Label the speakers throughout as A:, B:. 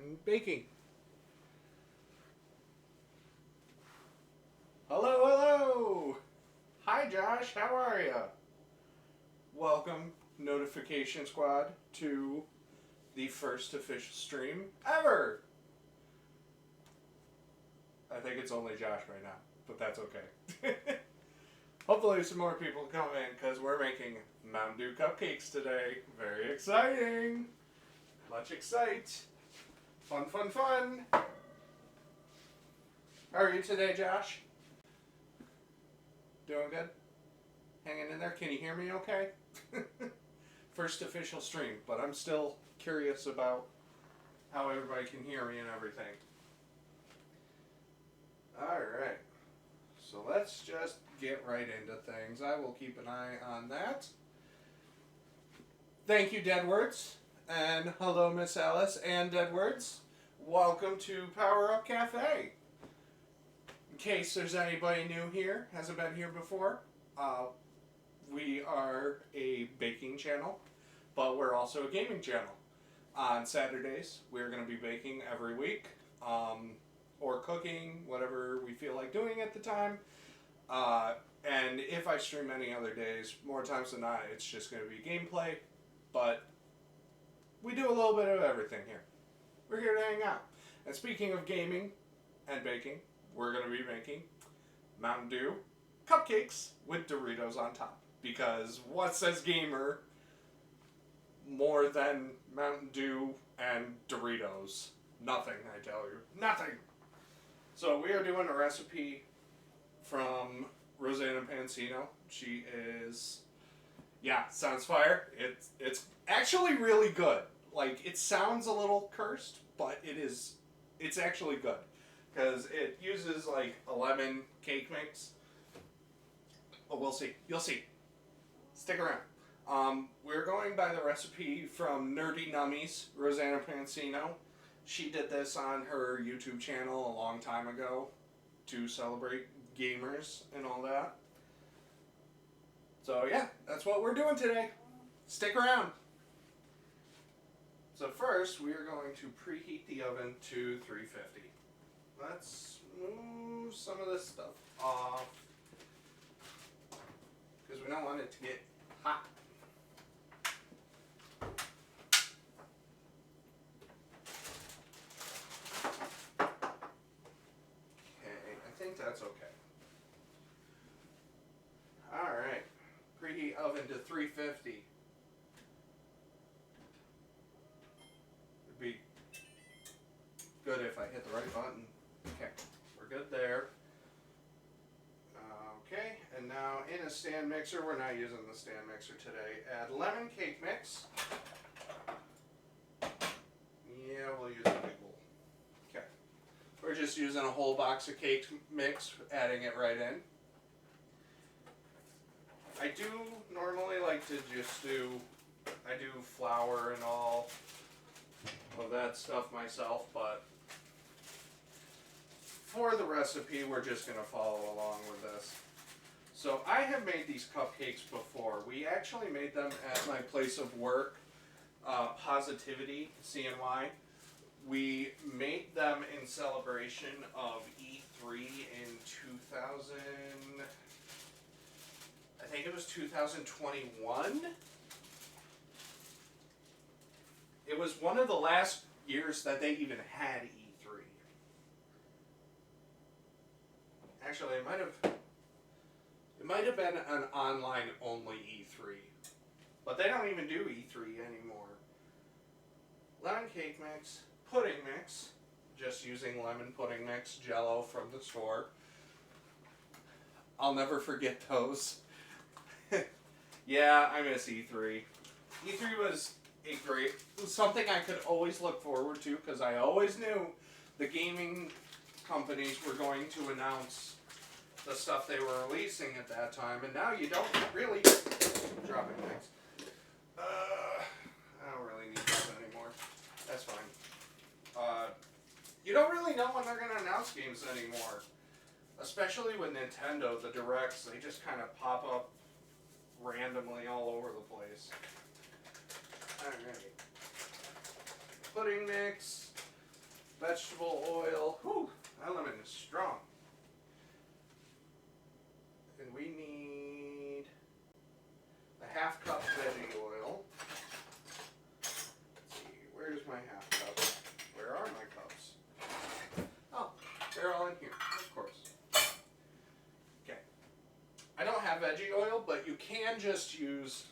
A: and baking. Hello, hello! Hi Josh, how are you? Welcome, Notification Squad, to the first official stream ever! I think it's only Josh right now, but that's okay. Hopefully some more people come in, because we're making Mountain Dew Cupcakes today. Very exciting! Much excite! Fun, fun, fun! How are you today, Josh? Doing good? Hanging in there? Can you hear me okay? First official stream, but I'm still curious about how everybody can hear me and everything. Alright, so let's just get right into things. I will keep an eye on that. Thank you, Deadwords, and hello, Miss Alice and Deadwords. Welcome to Power Up Cafe. In case there's anybody new here, hasn't been here before, we are a baking channel, but we're also a gaming channel. On Saturdays, we're going to be baking every week, or cooking, whatever we feel like doing at the time. And if I stream any other days, more times than not, it's just going to be gameplay, but we do a little bit of everything here. We're here to hang out. And speaking of gaming and baking, we're going to be making Mountain Dew Cupcakes with Doritos on top. Because what says gamer more than Mountain Dew and Doritos? Nothing, I tell you. Nothing! So we are doing a recipe from Rosanna Pansino. She is, yeah, sounds fire. It's actually really good. Like, it sounds a little cursed, but it's actually good. Because it uses, like, a lemon cake mix. But we'll see. You'll see. Stick around. We're going by the recipe from Nerdy Nummies, Rosanna Pansino. She did this on her YouTube channel a long time ago to celebrate gamers and all that. So yeah, that's what we're doing today. Stick around. So first, we are going to preheat the oven to 350. Let's move some of this stuff off, because we don't want it to get hot. Okay, I think that's okay. Alright, preheat oven to 350. It'd be good if I hit the right button. Okay, we're good there. Okay, and now in a stand mixer, we're not using the stand mixer today, add lemon cake mix. Yeah, we'll use a big bowl. Okay, we're just using a whole box of cake mix, adding it right in. I do normally like to just do flour and all of that stuff myself, but for the recipe, we're just going to follow along with this. So I have made these cupcakes before. We actually made them at my place of work, Positivity, CNY. We made them in celebration of E3 in 2000, I think it was 2021. It was one of the last years that they even had E3. Actually, it might have been an online only E3, but they don't even do E3 anymore. Lemon cake mix, pudding mix, just using lemon pudding mix, Jell-O from the store. I'll never forget those. Yeah, I miss E3. E3 was something I could always look forward to, because I always knew the gaming companies were going to announce the stuff they were releasing at that time, and now you don't really dropping things. I don't really need this anymore. That's fine. You don't really know when they're going to announce games anymore, especially with Nintendo. The directs, they just kind of pop up randomly all over the place. Alright. Pudding mix. vegetable oil. Whew, that lemon is strong. And we need a half cup veggie oil. Let's see, where's my half cup? Where are my cups? Oh, they're all in here, of course. Okay. I don't have veggie oil, but you can just use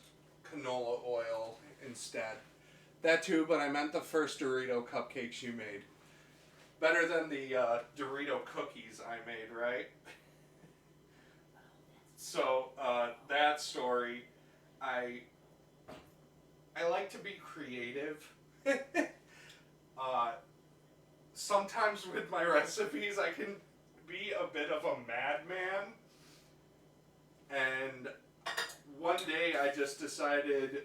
A: canola oil instead. That too, but I meant the first Dorito cupcakes you made. Better than the Dorito cookies I made, right? So, that story, I like to be creative. Sometimes with my recipes, I can be a bit of a madman. And one day I just decided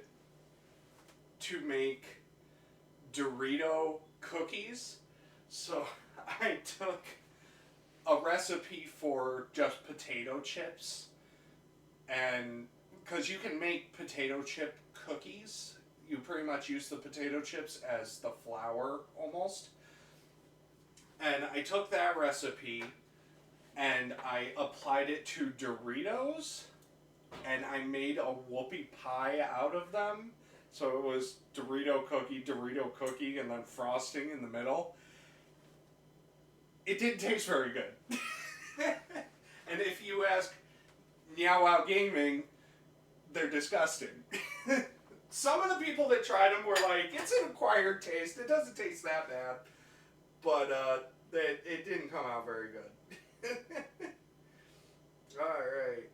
A: to make Dorito cookies. So I took a recipe for just potato chips, and because you can make potato chip cookies, you pretty much use the potato chips as the flour almost. And I took that recipe and I applied it to Doritos, and I made a whoopie pie out of them. So it was Dorito cookie, and then frosting in the middle. It didn't taste very good. And if you ask Meow Out Gaming, they're disgusting. Some of the people that tried them were like, it's an acquired taste, it doesn't taste that bad. But it didn't come out very good. Alright.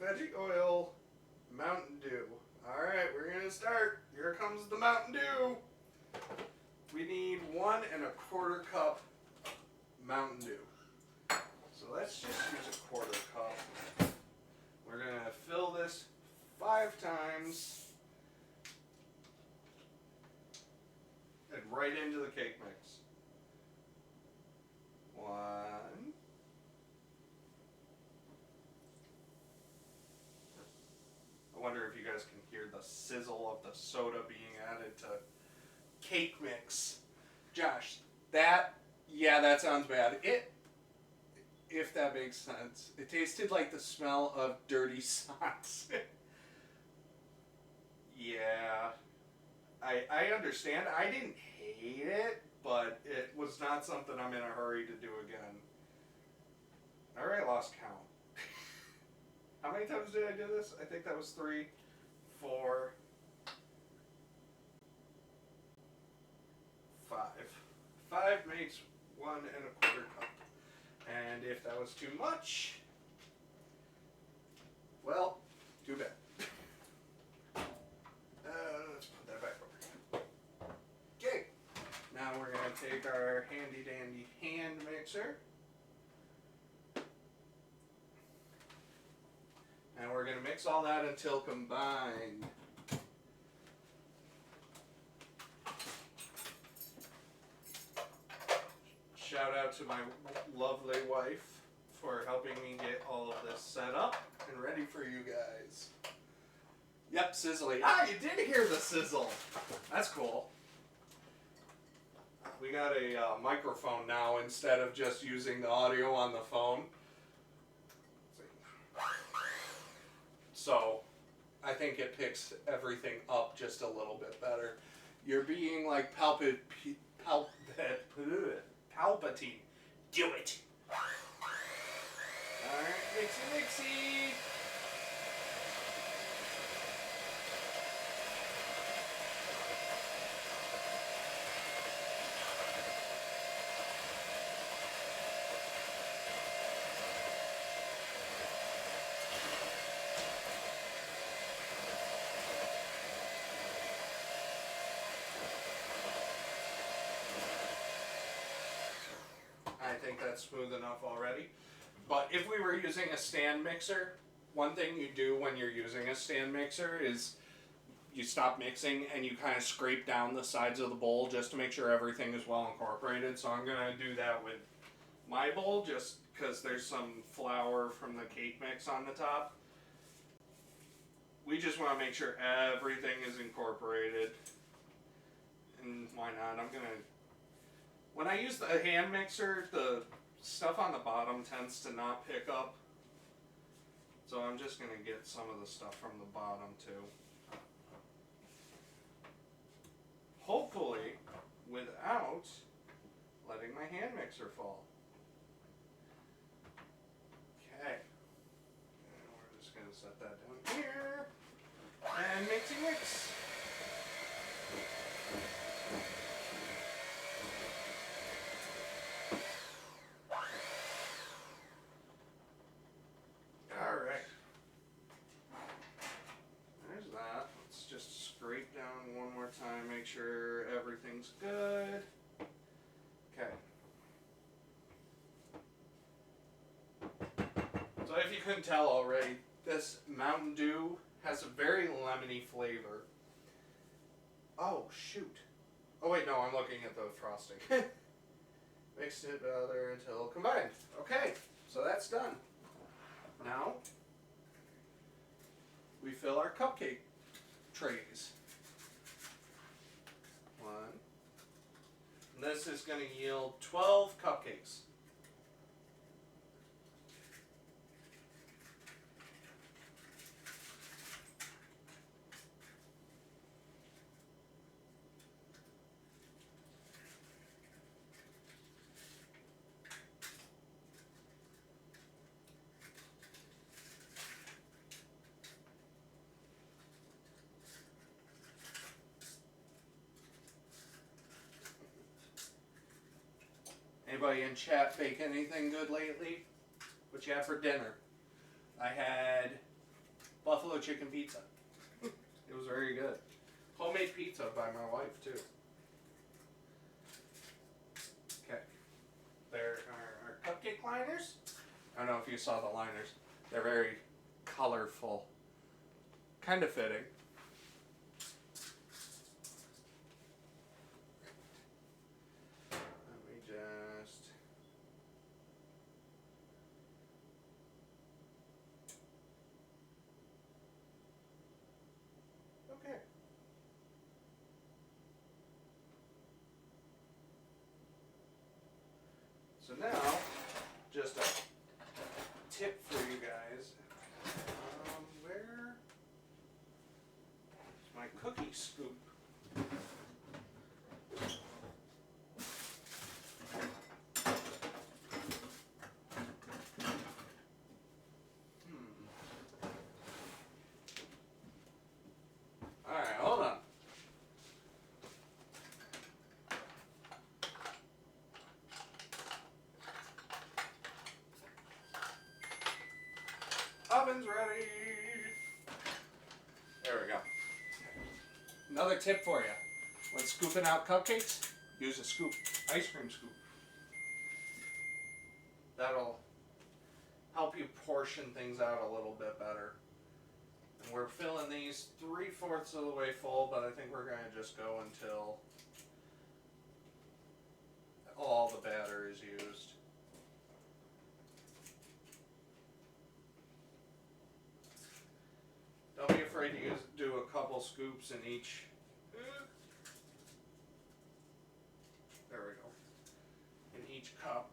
A: Veggie oil, Mountain Dew. Alright, we're going to start. Here comes the Mountain Dew. We need 1 1/4 cup Mountain Dew. So let's just use a 1/4 cup. We're going to fill this 5 times and right into the cake mix. 1. I wonder if you guys can hear the sizzle of the soda being added to cake mix. Josh, that sounds bad. If that makes sense. It tasted like the smell of dirty socks. Yeah. I understand. I didn't hate it, but it was not something I'm in a hurry to do again. I already lost count. How many times did I do this? I think that was 3, 4, 5. 5 makes 1 1/4 cup. And if that was too much, well, too bad. Let's put that back over here. Okay. Now we're going to take our handy dandy hand mixer. And we're going to mix all that until combined. Shout out to my lovely wife for helping me get all of this set up and ready for you guys. Yep, sizzling. Ah, you did hear the sizzle. That's cool. We got a microphone now instead of just using the audio on the phone. So, I think it picks everything up just a little bit better. You're being like Palpatine. Do it! Alright, mixy. I think that's smooth enough already. But if we were using a stand mixer, one thing you do when you're using a stand mixer is you stop mixing and you kind of scrape down the sides of the bowl just to make sure everything is well incorporated. So I'm going to do that with my bowl just because there's some flour from the cake mix on the top. We just want to make sure everything is incorporated. And why not? I'm going to When I use the hand mixer, the stuff on the bottom tends to not pick up. So I'm just going to get some of the stuff from the bottom too. Hopefully, without letting my hand mixer fall. Okay. And we're just going to set that down here. And mixy mix. Alright. There's that. Let's just scrape down one more time, make sure everything's good. Okay. So if you couldn't tell already, this Mountain Dew has a very lemony flavor. Oh, shoot. Oh, wait, no, I'm looking at the frosting. Mixed it together until combined. Okay, so that's done. Now, we fill our cupcake trays. One. And this is going to yield 12 cupcakes. Anybody in chat bake anything good lately? What you had for dinner? I had buffalo chicken pizza. It was very good. Homemade pizza by my wife too. Okay. There are our cupcake liners. I don't know if you saw the liners. They're very colorful. Kind of fitting. Okay. So now, just a tip for you guys. Where is my cookie scoop? Alright, hold on. Oven's ready. There we go. Another tip for you. When scooping out cupcakes, use a scoop. Ice cream scoop. That'll help you portion things out a little bit better. And we're filling these 3/4 of the way full, but I think we're going to just go until all the batter is used. Don't be afraid to do a couple scoops in each. There we go. In each cup.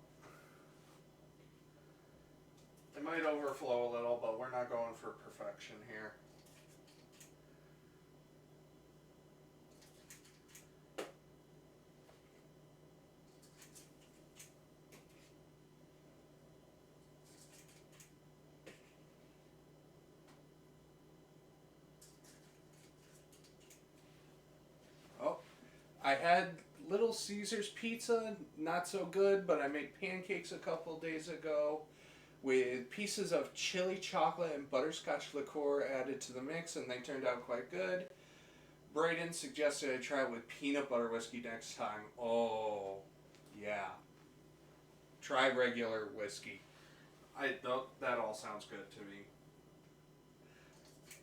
A: It might overflow a little, but we're not going for perfection here. I had Little Caesars pizza, not so good, but I made pancakes a couple days ago with pieces of chili chocolate and butterscotch liqueur added to the mix, and they turned out quite good. Brayden suggested I try it with peanut butter whiskey next time. Oh, yeah. Try regular whiskey. That all sounds good to me.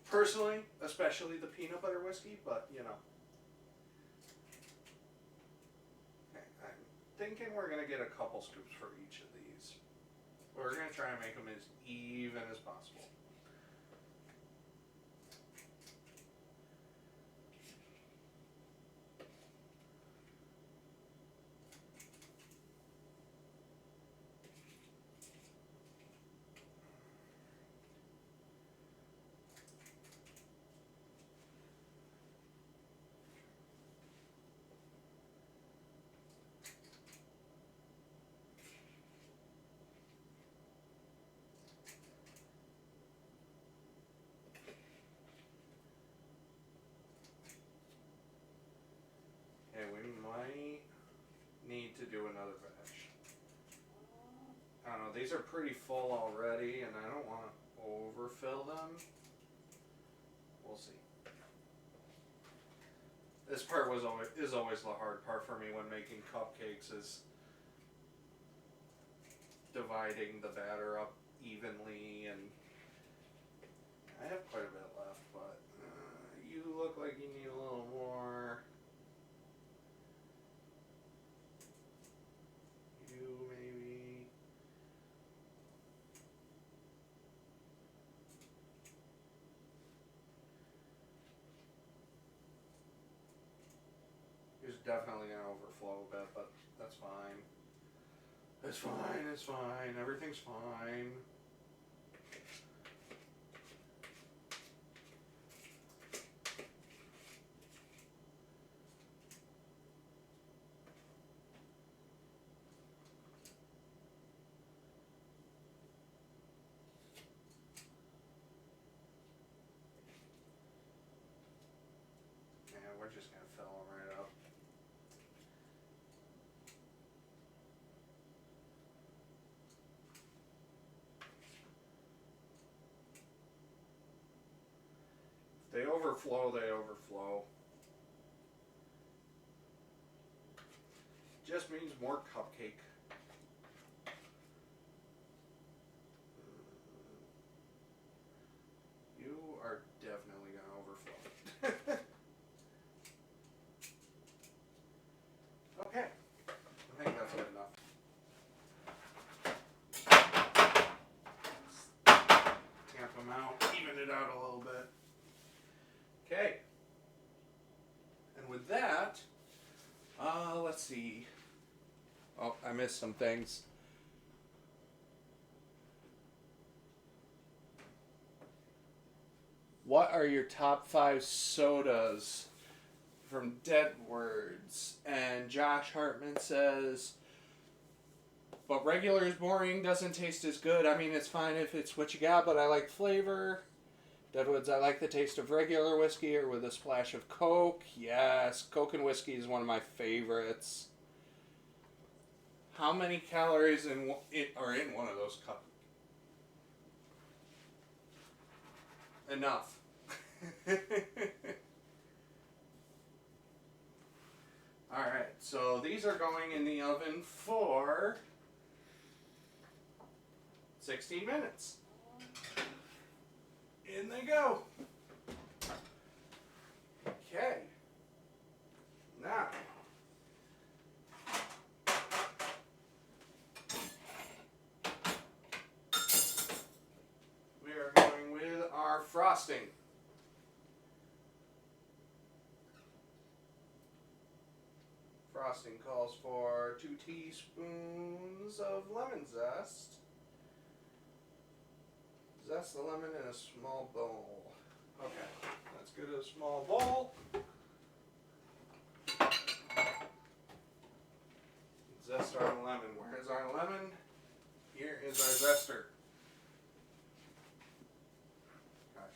A: Personally, especially the peanut butter whiskey, but you know. Thinking we're going to get a couple scoops for each of these. We're going to try and make them as even as possible. know, these are pretty full already, and I don't want to overfill them. We'll see. This part is always the hard part for me when making cupcakes, is dividing the batter up evenly, and I have quite a bit left, but you look like you need a little more. You maybe. It's definitely going to overflow a bit, but that's fine. It's fine, it's fine, everything's fine. Yeah, we're just going to fill them right up. They overflow, they overflow. Just means more cupcake. You are definitely going to overflow. Okay, I think that's good enough. Tamp them out, even it out a little bit. Okay, and with that, let's see. Oh, I missed some things. What are your top 5 sodas? From Deadwords. And Josh Hartman says, but regular is boring, doesn't taste as good. I mean, it's fine if it's what you got, but I like flavor. Deadwoods, I like the taste of regular whiskey or with a splash of Coke. Yes, Coke and whiskey is one of my favorites. How many calories are in one of those cups? Enough. Alright, so these are going in the oven for 16 minutes. In they go. Okay. Now, we are going with our frosting. Frosting calls for 2 teaspoons of lemon zest. Zest the lemon in a small bowl. Okay, let's get a small bowl. Zest our lemon. Where is our lemon? Here is our zester. Okay.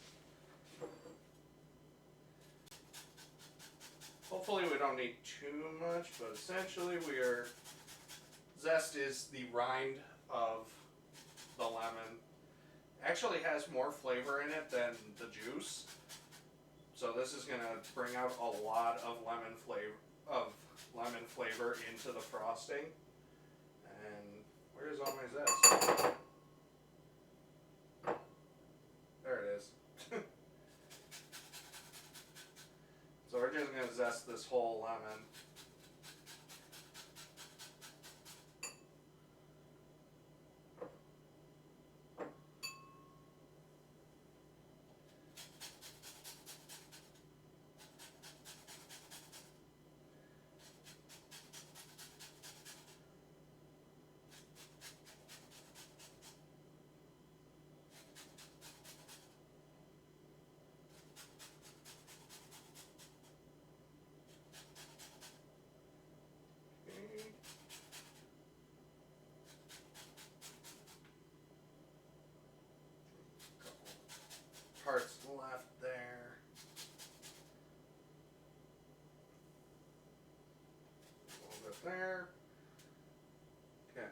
A: Hopefully we don't need too much, but essentially zest is the rind of the lemon. Actually has more flavor in it than the juice. So this is going to bring out a lot of lemon flavor into the frosting. And where's all my zest? There it is. So we're just going to zest this whole lemon. Parts left there. A little bit there. Okay.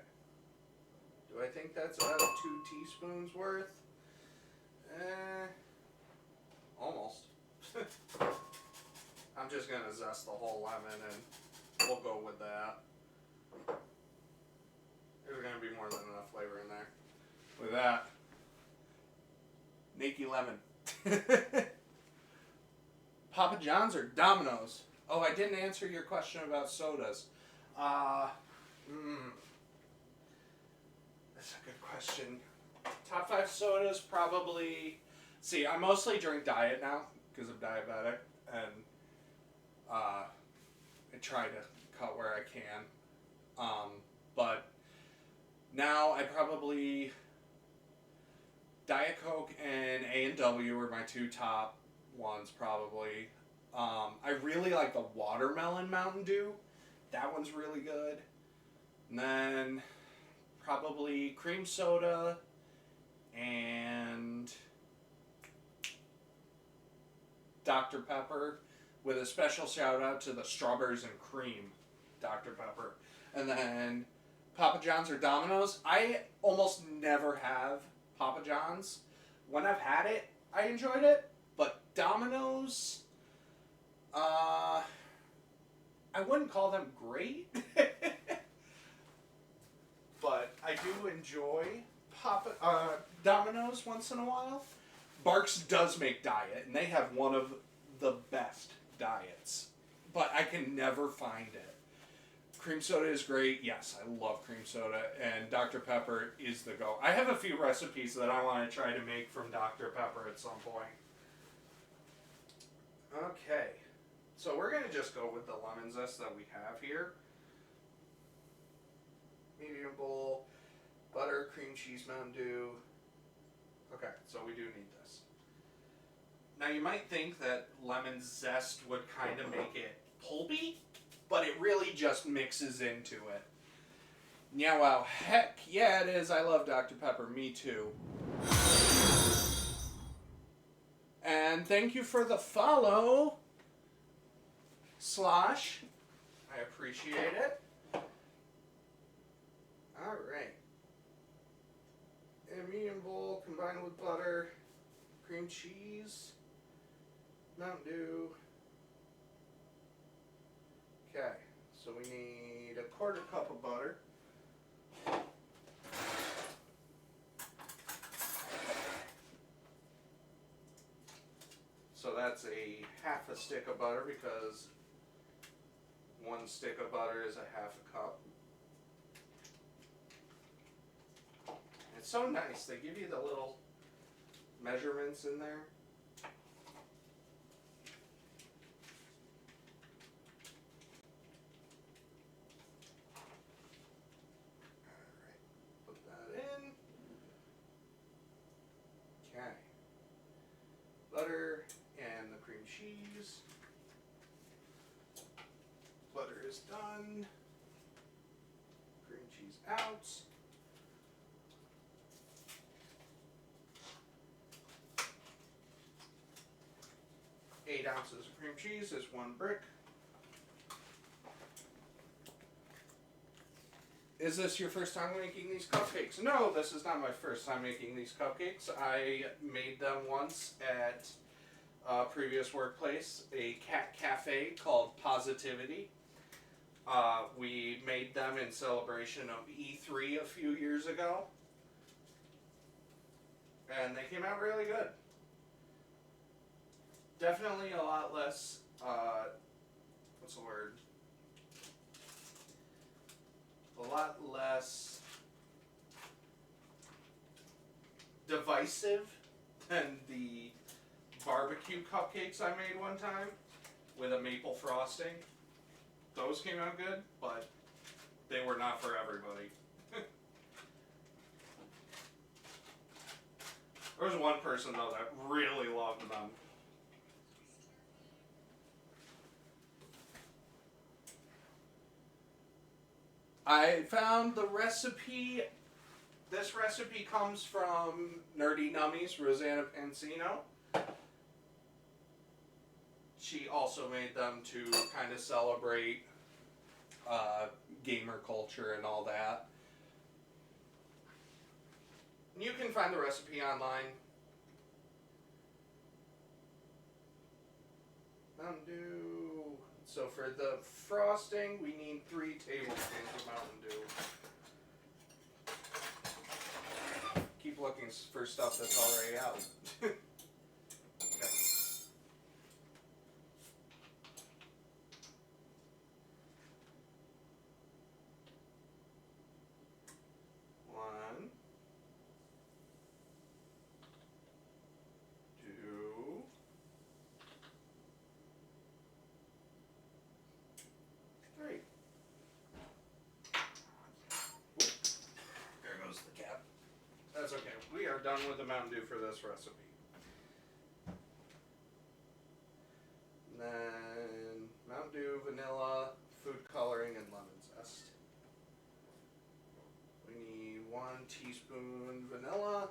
A: Do I think that's about 2 teaspoons worth. Almost. I'm just going to zest the whole lemon and we'll go with that. There's going to be more than enough flavor in there. With that, Nakey lemon. Papa John's or Domino's? Oh, I didn't answer your question about sodas. That's a good question. Top 5 sodas, probably. See, I mostly drink diet now because I'm diabetic, and I try to cut where I can. But now I probably Diet Coke and A&W are my 2 top ones probably. I really like the watermelon Mountain Dew. That one's really good. And then probably cream soda and Dr. Pepper, with a special shout out to the strawberries and cream Dr. Pepper. And then Papa John's or Domino's. I almost never have Papa John's. When I've had it, I enjoyed it. But Domino's, I wouldn't call them great. But I do enjoy Domino's once in a while. Barks does make diet, and they have one of the best diets. But I can never find it. Cream soda is great. Yes, I love cream soda, and Dr. Pepper is the go. I have a few recipes that I want to try to make from Dr. Pepper at some point. Okay, so we're going to just go with the lemon zest that we have here. Medium bowl, butter, cream cheese, Mountain Dew. Okay, so we do need this. Now you might think that lemon zest would kind of make it pulpy, but it really just mixes into it. Yeah, wow, heck yeah it is. I love Dr. Pepper, me too. And thank you for the follow, Slosh. I appreciate it. Alright. A medium bowl combined with butter, cream cheese, Mountain Dew. Okay, so we need a 1/4 cup of butter. So that's a 1/2 stick of butter because 1 stick of butter is a 1/2 cup. It's so nice. They give you the little measurements in there. Alright, put that in. Okay. Butter and the cream cheese. Butter is done. Cream cheese out. 8 ounces of cream cheese is 1 brick. Is this your first time making these cupcakes? No, this is not my first time making these cupcakes. I made them once at a previous workplace, a cat cafe called Positivity. We made them in celebration of E3 a few years ago. And they came out really good. Definitely a lot less, what's the word? A lot less divisive than the barbecue cupcakes I made one time with a maple frosting. Those came out good, but they were not for everybody. There was one person, though, that really loved them. I found the recipe. This recipe comes from Nerdy Nummies, Rosanna Pansino. She also made them to kind of celebrate gamer culture and all that. You can find the recipe online. Mountain Dew. So for the frosting, we need 3 tablespoons of Mountain Dew. Keep looking for stuff that's already out. Okay. 1, 2, 3. Oop, there goes the cap. That's okay. We are done with the Mountain Dew for this recipe. And then Mountain Dew, vanilla, food coloring, and lemon zest. We need 1 teaspoon vanilla.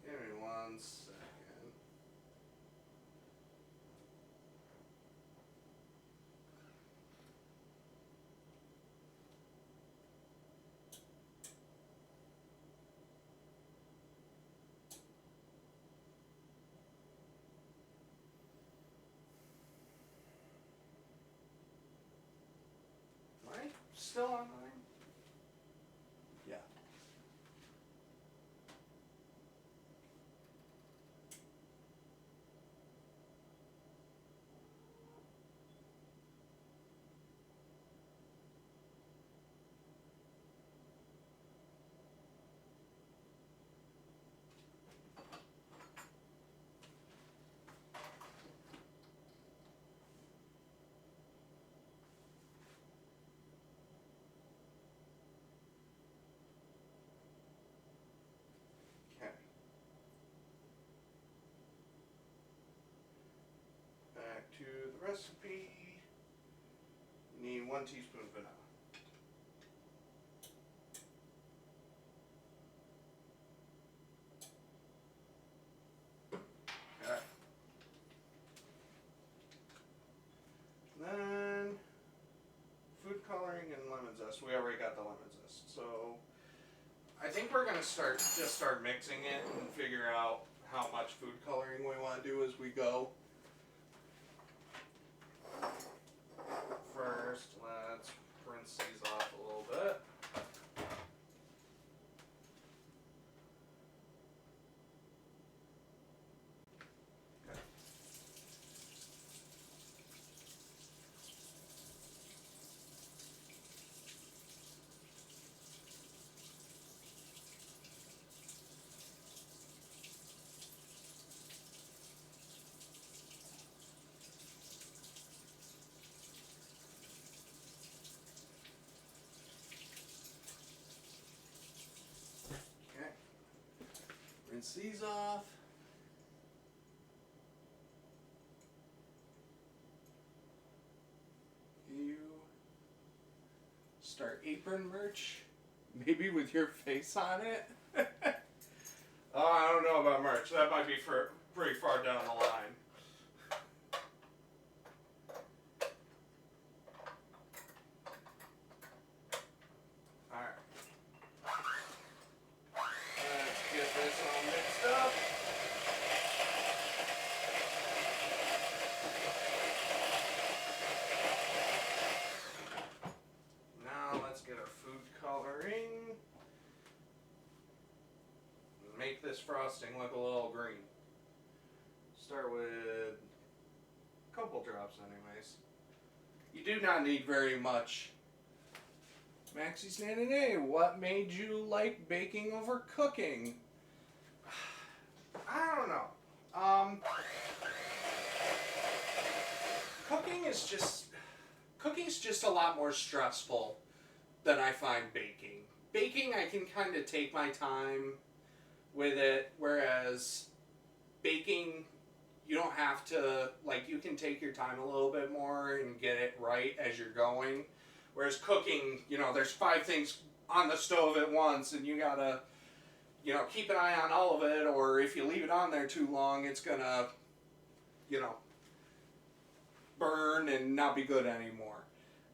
A: Give me 1 second. Am I still online? Yeah. Okay. Back to the recipe. You need 1 teaspoon vanilla. Okay. Then food coloring and lemon zest. We already got the lemon zest, so I think we're gonna start mixing it and figure out how much food coloring we want to do as we go. First, let's rinse these off a little bit. Okay. Okay. Rinse these off. You start apron merch, maybe with your face on it. Oh, I don't know about merch. That might be for pretty far down the line. Alright. Let's get this all mixed up. Now let's get our food coloring. Make this frosting look a little green. Start with a couple drops anyways. You do not need very much. Maxie Standing A, what made you like baking over cooking? I don't know. Cooking's just a lot more stressful than I find baking. Baking, I can kind of take my time with it, whereas baking, you don't have to, like, you can take your time a little bit more and get it right as you're going. Whereas cooking, you know, there's 5 things on the stove at once and you gotta, you know, keep an eye on all of it, or if you leave it on there too long, it's gonna, you know, burn and not be good anymore.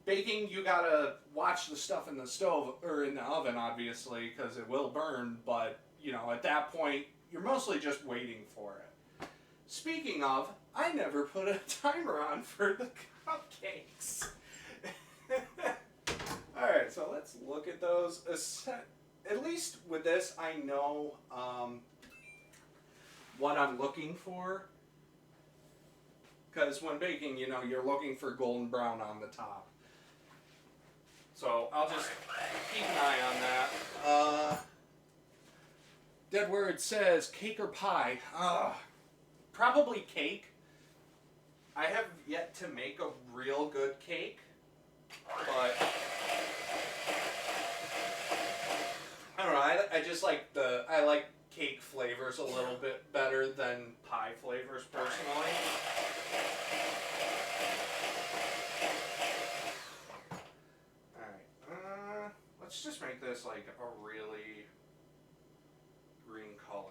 A: Baking, you gotta watch the stuff in the stove, or in the oven, obviously, because it will burn, but, you know, at that point, you're mostly just waiting for it. Speaking of, I never put a timer on for the cupcakes. Alright, so let's look at those. At least with this, I know what I'm looking for. Because when baking, you know, you're looking for golden brown on the top. So I'll just keep an eye on that. Dead Word says cake or pie. Probably cake. I have yet to make a real good cake, but I don't know. I just like I like cake flavors a little bit better than pie flavors personally. Alright, let's just make this like a really green color.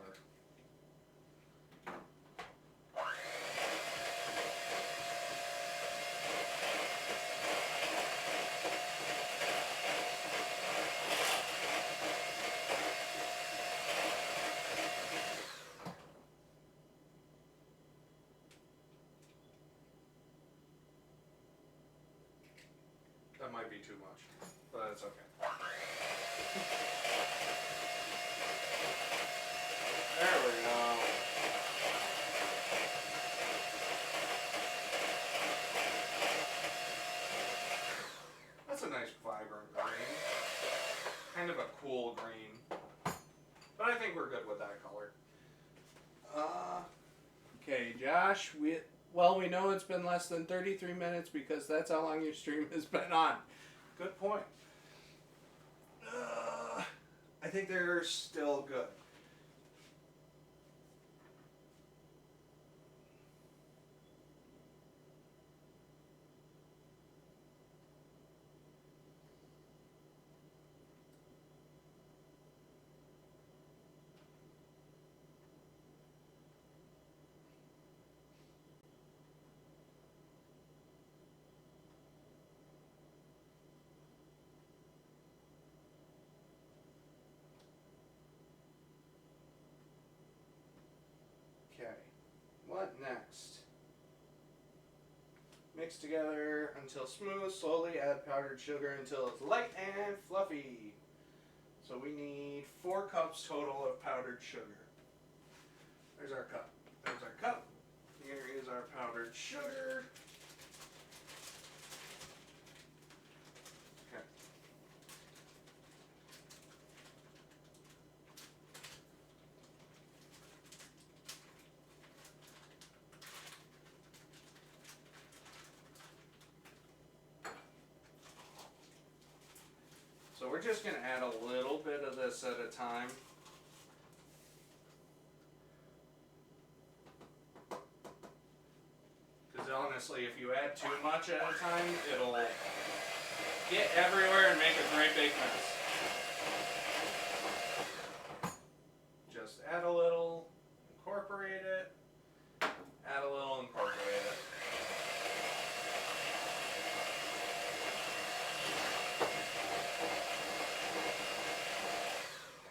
A: That might be too much, but it's okay. There we go. That's a nice vibrant green. Kind of a cool green. But I think we're good with that color. Okay, Josh, we know it's been less than 33 minutes because that's how long your stream has been on. Good point. I think they're still good. Okay, what next? Mix together until smooth, slowly add powdered sugar until it's light and fluffy. So we need 4 cups total of powdered sugar. There's our cup. There's our cup. Here is our powdered sugar. Okay. So we're just going to add a little bit of this at a time. Because honestly, if you add too much at a time, it'll get everywhere and make a great big mess. Just add a little, incorporate it, add a little, incorporate it.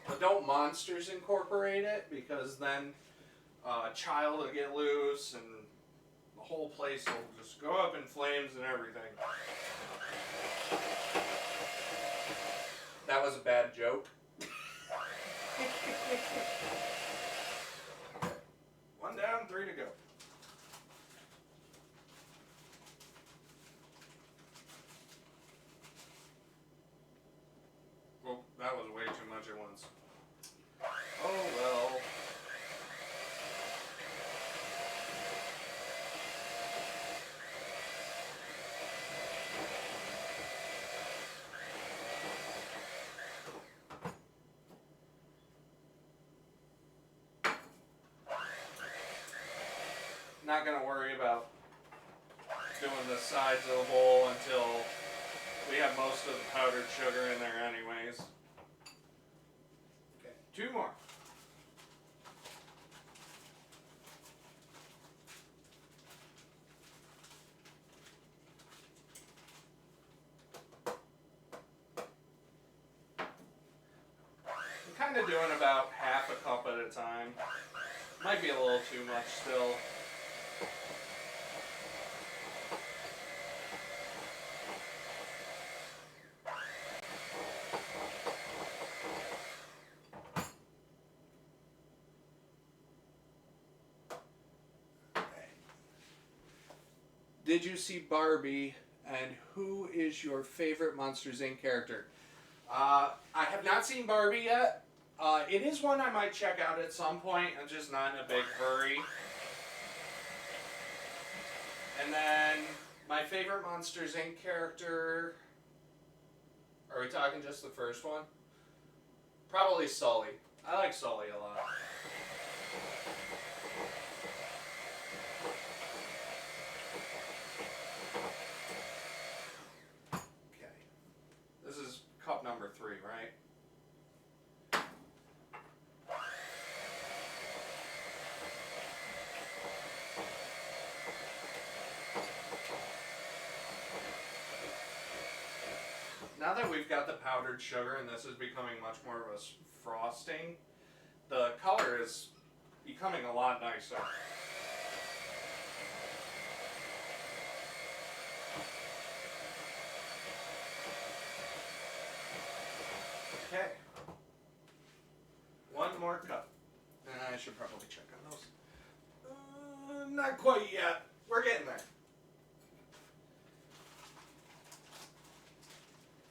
A: But don't monsters incorporate it, because then a child will get loose and the whole place will just go up in flames and everything. That was a bad joke. Okay. 1 down, 3 to go. Oh, that was way too much at once. Oh well. Not going to worry about doing the sides of the bowl until we have most of the powdered sugar in there anyways. Okay, 2 more. kind of doing about half a cup at a time. Might be a little too much still. Did you see Barbie, and who is your favorite Monsters Inc. character? I have not seen Barbie yet. It is one I might check out at some point. I'm just not in a big hurry. And then my favorite Monsters Inc. character. Are we talking just the first one? Probably Sully. I like Sully a lot. Okay. This is cup number 3, right? Now that we've got the powdered sugar and this is becoming much more of a frosting, the color is becoming a lot nicer. Okay. One more cup. And I should probably check on those. Not quite yet. We're getting there.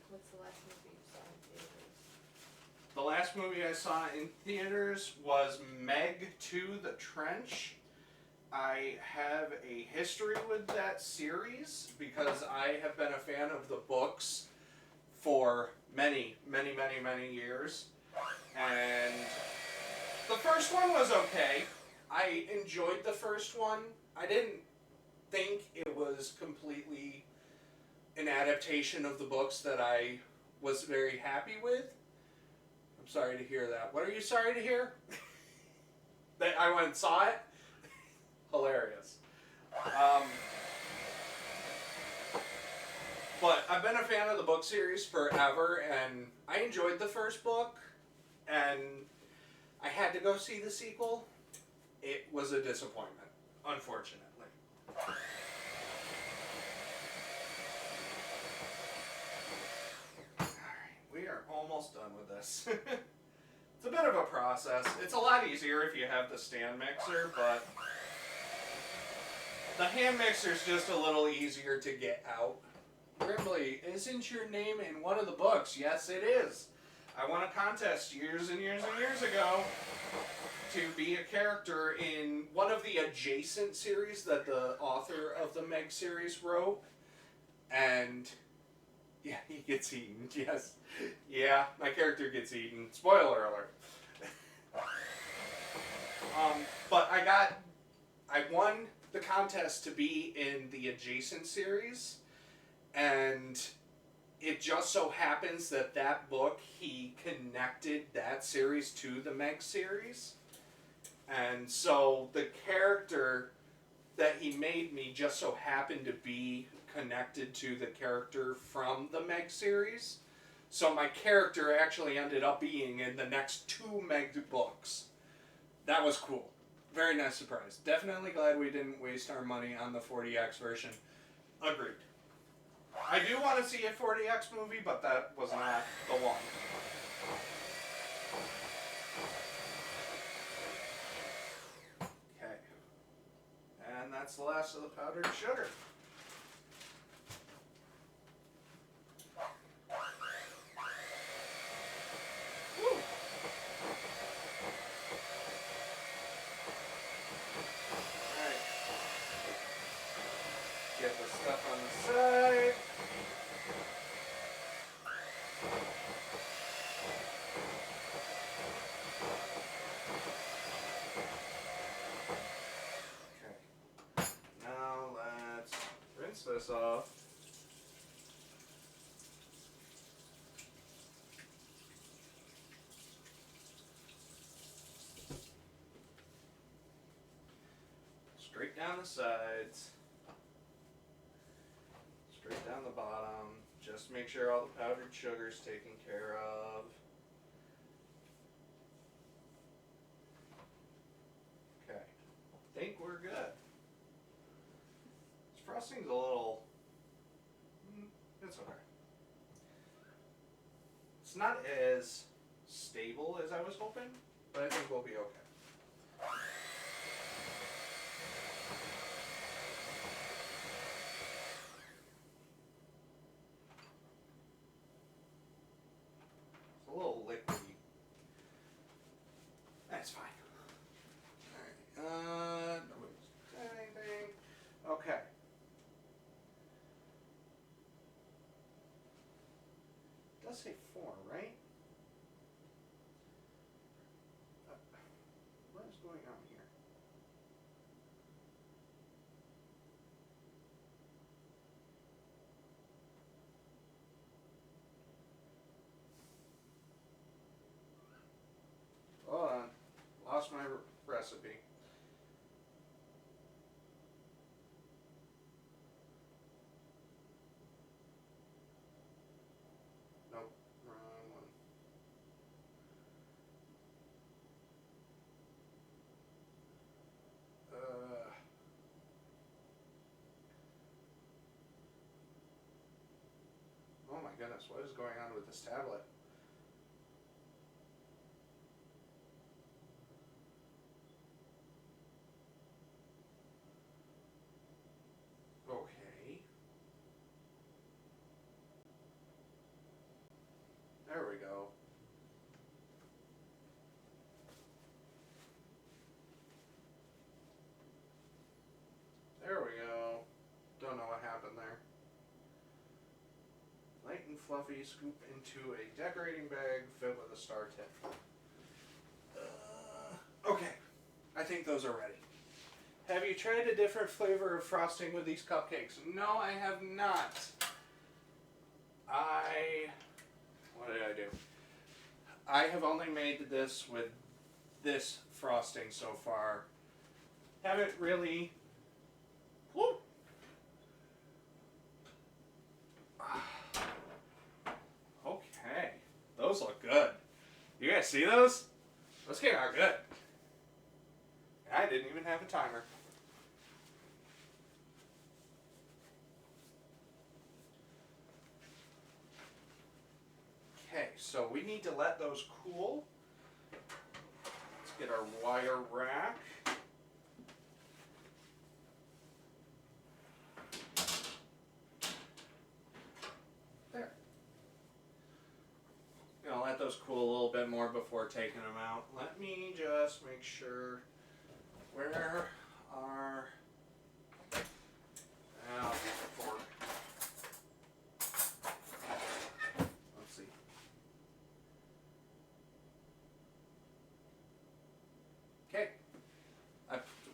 B: What's the last movie you saw in theaters?
A: The last movie I saw in theaters was Meg 2: The Trench. I have a history with that series because I have been a fan of the books for many, many, many, many years. And the first one was okay. I enjoyed the first one. I didn't think it was completely an adaptation of the books that I was very happy with. I'm sorry to hear that. What are you sorry to hear? That I went and saw it? Hilarious. But I've been a fan of the book series forever, and I enjoyed the first book, and I had to go see the sequel. It was a disappointment, unfortunately. Alright, we are almost done with this. It's a bit of a process. It's a lot easier if you have the stand mixer, but the hand mixer is just a little easier to get out. Grimbley, isn't your name in one of the books? Yes, it is. I won a contest years and years and years ago to be a character in one of the adjacent series that the author of the Meg series wrote. And yeah, he gets eaten, yes. Yeah, my character gets eaten. Spoiler alert. But I won the contest to be in the adjacent series, and it just so happens that that book, he connected that series to the Meg series. And so the character that he made me just so happened to be connected to the character from the Meg series. So my character actually ended up being in the next 2 Meg books. That was cool. Very nice surprise. Definitely glad we didn't waste our money on the 40X version. Agreed. I do want to see a 40X movie, but that was not the one. Okay. And that's the last of the powdered sugar. Woo. Alright. Get the stuff on the side. Okay. Now let's rinse this off. Straight down the sides. Straight down the bottom. Just make sure all the powdered sugar is taken care of. frosting's a little, it's okay. It's not as stable as I was hoping, but I think we'll be okay. It's a little liquidy. That's fine. Alright, nobody's said anything. Okay. It does say 4, right? What is going on here? Hold on. Lost my recipe. Nope, wrong one. Oh my goodness, what is going on with this tablet? Okay. There we go. There we go. Don't know what happened there. Light and fluffy, scoop into a decorating bag filled with a star tip. Okay, I think those are ready. Have you tried a different flavor of frosting with these cupcakes? No, I have not. What did I do? I have only made this with this frosting so far. Haven't really... Woo! Okay, those look good. You guys see those? Those came out good. I didn't even have a timer. Okay, so we need to let those cool. Let's get our wire rack. There. Gonna let those cool a little bit more before taking them out. Let me just make sure where are fork. Let's see. Okay.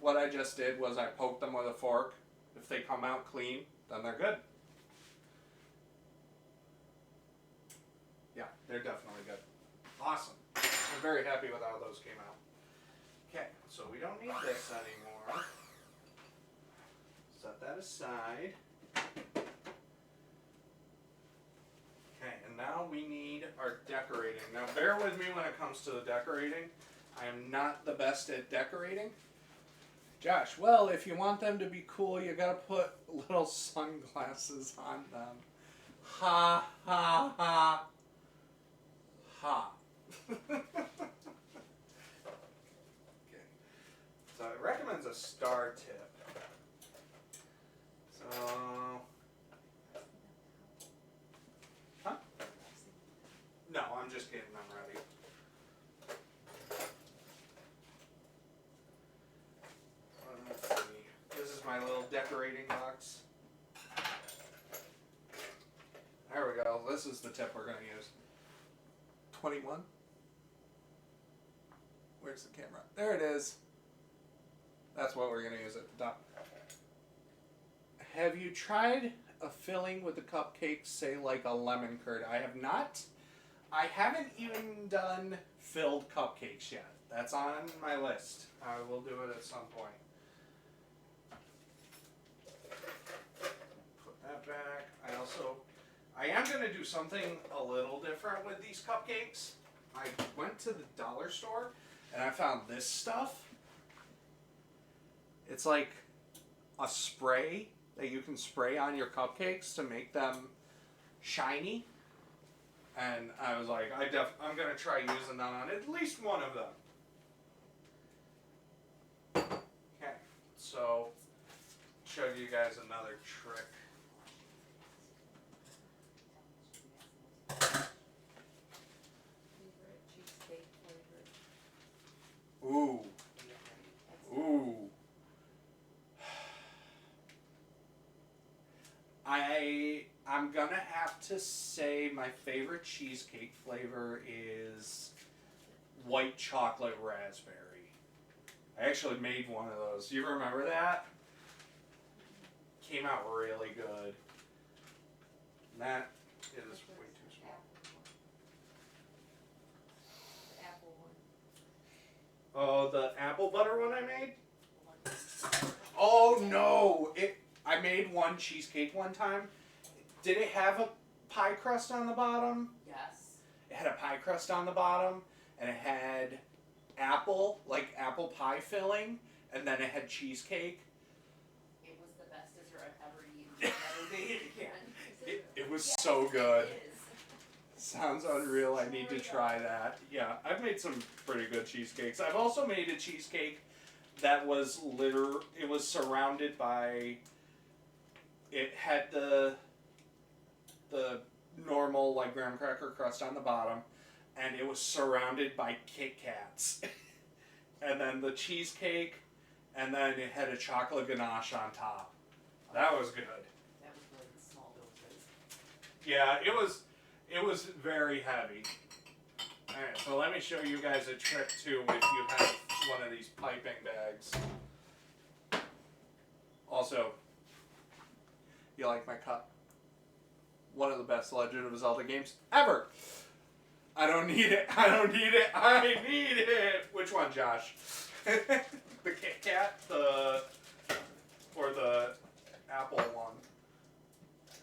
A: What I just did was I poked them with a fork. If they come out clean, then they're good. Yeah, they're definitely good. Awesome. I'm very happy with how those came out. Okay, so we don't need this anymore. Set that aside. Okay, and now we need our decorating. Now bear with me when it comes to the decorating. I am not the best at decorating. Josh, well, if you want them to be cool, you gotta put little sunglasses on them. Ha, ha, ha. Ha. Okay. So it recommends a star tip. So, huh? No, I'm just getting them ready. Let's see. This is my little decorating box. There we go. This is the tip we're going to use. 21. Where's the camera? There it is. That's what we're going to use at the top. Have you tried a filling with the cupcakes, say like a lemon curd? I have not. I haven't even done filled cupcakes yet. That's on my list. I will do it at some point. Put that back. I am going to do something a little different with these cupcakes. I went to the dollar store and I found this stuff. It's like a spray that you can spray on your cupcakes to make them shiny. And I was like, I'm gonna try using that on at least one of them. Okay, so show you guys another trick.
B: Favorite cheesecake flavor.
A: Ooh, ooh. I'm gonna have to say my favorite cheesecake flavor is white chocolate raspberry. I actually made one of those. You remember that? Came out really good. And that is way too small.
B: The apple one.
A: Oh, the apple butter one I made? Oh no! I made one cheesecake one time. Did it have a pie crust on the bottom?
B: Yes.
A: It had a pie crust on the bottom, and it had apple, like apple pie filling, and then it had cheesecake.
B: It was the best dessert I've ever eaten. Never made it again.
A: It was so good.
B: It is.
A: Sounds unreal. I need to try that. Yeah, I've made some pretty good cheesecakes. I've also made a cheesecake that was it was surrounded by, it had the normal like graham cracker crust on the bottom, and it was surrounded by Kit Kats. And then the cheesecake, and then it had a chocolate ganache on top. That was good.
B: That was really the small doses.
A: Yeah, it was very heavy. Alright, so let me show you guys a trick too if you have one of these piping bags. Also, you like my cup? One of the best Legend of Zelda games ever! I don't need it, I don't need it, I need it! Which one, Josh? The Kit Kat, or the Apple one?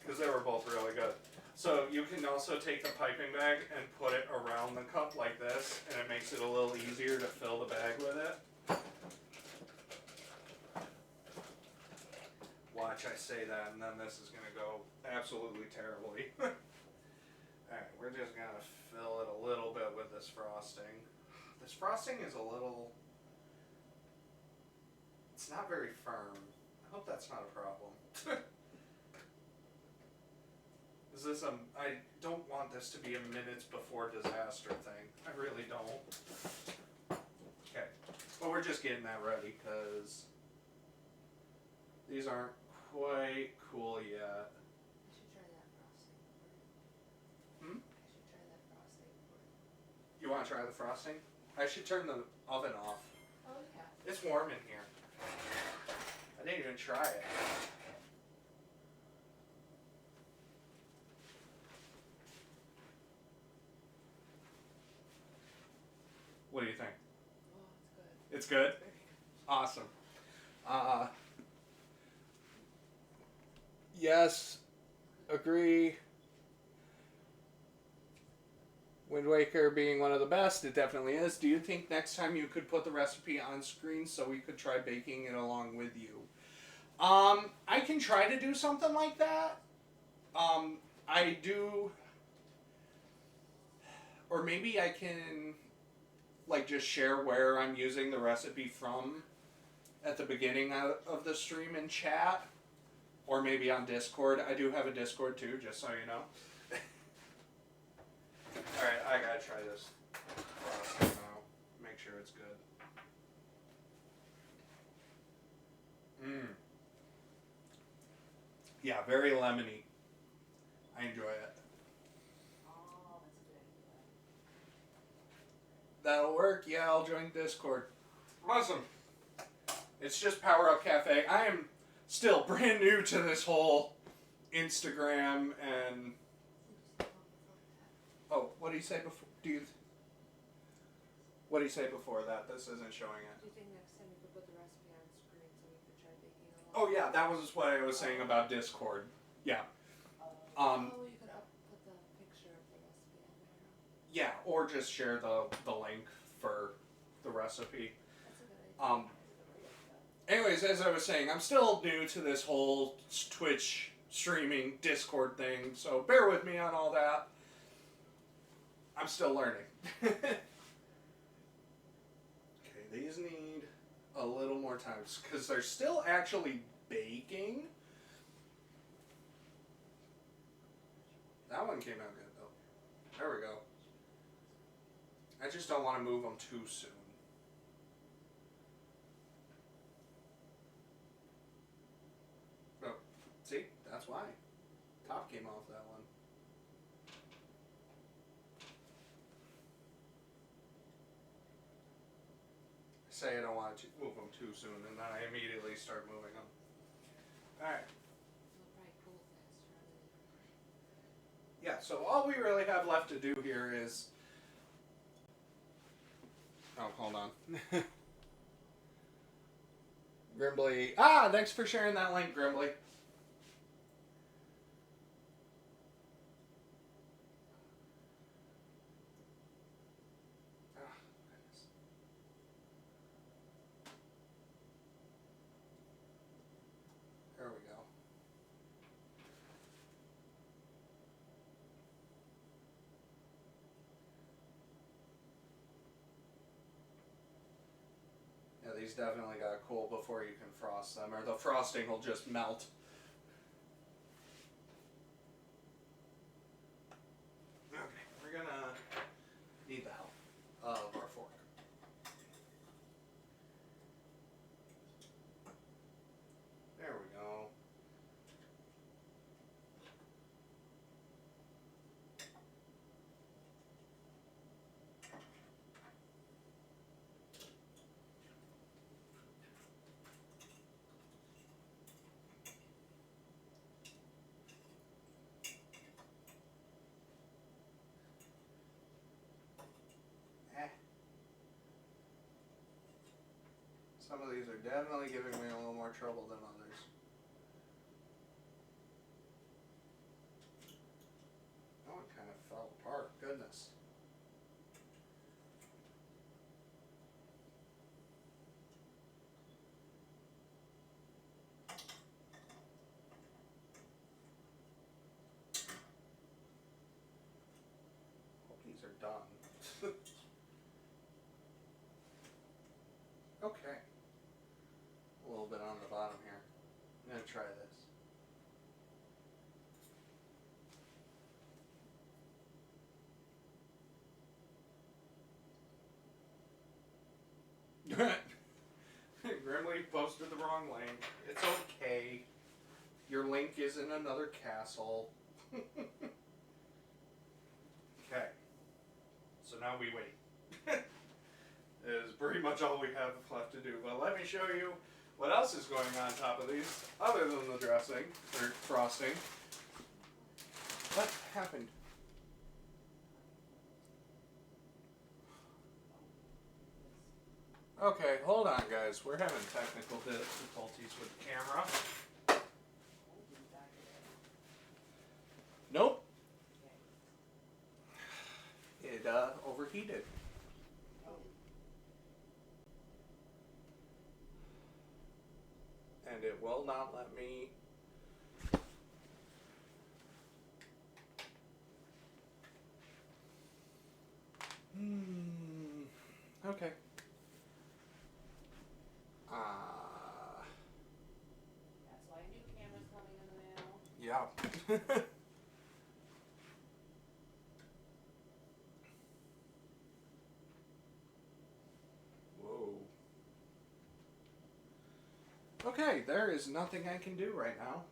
A: Because they were both really good. So you can also take the piping bag and put it around the cup like this, and it makes it a little easier to fill the bag with it. Watch, I say that, and then this is going to go absolutely terribly. Alright, we're just going to fill it a little bit with this frosting. This frosting is a little... It's not very firm. I hope that's not a problem. Is this I don't want this to be a minutes before disaster thing. I really don't. Okay. But we're just getting that ready because these aren't quite cool yet.
B: I should try that frosting.
A: Hmm?
B: I should try that frosting.
A: You want to try the frosting? I should turn the oven off.
B: Oh yeah.
A: It's warm in here. I didn't even try it. What do you think?
B: Oh,
A: It's
B: it's good.
A: good?
B: Very good.
A: Awesome. Yes, agree. Wind Waker being one of the best, it definitely is. Do you think next time you could put the recipe on screen so we could try baking it along with you? I can try to do something like that. I do, or maybe I can like just share where I'm using the recipe from at the beginning of the stream in chat, or maybe on Discord. I do have a Discord too, just so you know. Alright, I gotta try this frosting now. Make sure it's good. Yeah, very lemony. I enjoy it.
B: Oh, that's a good idea.
A: That'll work. Yeah, I'll join Discord. Awesome. It's just Power Up Cafe. I am still brand new to this whole Instagram and... Oh, what did he say before? What did he say before that? This isn't showing it.
B: Do you think next time you could put the recipe on screen so we could try baking along?
A: Oh yeah, that was what I was saying about Discord. Yeah.
B: Oh, you could put the picture of the recipe on there.
A: Yeah, or just share the link for the recipe.
B: That's a good idea.
A: Anyways, as I was saying, I'm still new to this whole Twitch streaming Discord thing, so bear with me on all that. I'm still learning. Okay, these need a little more time because they're still actually baking. That one came out good though. There we go. I just don't want to move them too soon. Oh, see? That's why. Top came off that one. I say I don't want to move them too soon, and then I immediately start moving them. Alright. Yeah, so all we really have left to do here is... Oh, hold on. Grimbly. Ah, thanks for sharing that link, Grimbly. Ah, goodness. There we go. Yeah, these definitely gotta cool before you can frost them, or the frosting will just melt. Okay, we're gonna need the help of our fork. There we go. Some of these are definitely giving me a little more trouble than others. That one kind of fell apart. Goodness. Hope these are done. Okay. A little bit on the bottom here. I'm going to try this. Grimly posted the wrong link. It's okay. Your link is in another castle. Okay. So now we wait. Is pretty much all we have left to do. But let me show you what else is going on top of these, other than the dressing, or frosting. What happened? Okay, hold on guys. We're having technical difficulties with the camera. Nope. It overheated. And it will not let me. Okay.
B: That's why new camera's coming in the mail.
A: Yeah. Whoa. Okay, there is nothing I can do right now.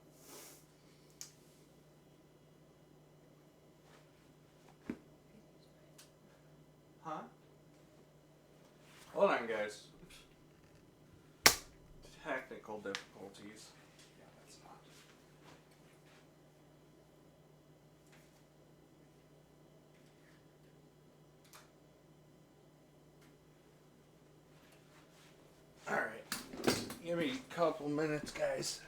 A: Huh? Hold on, guys. Technical difficulties. Yeah, that's not. Alright. Give me a couple minutes, guys.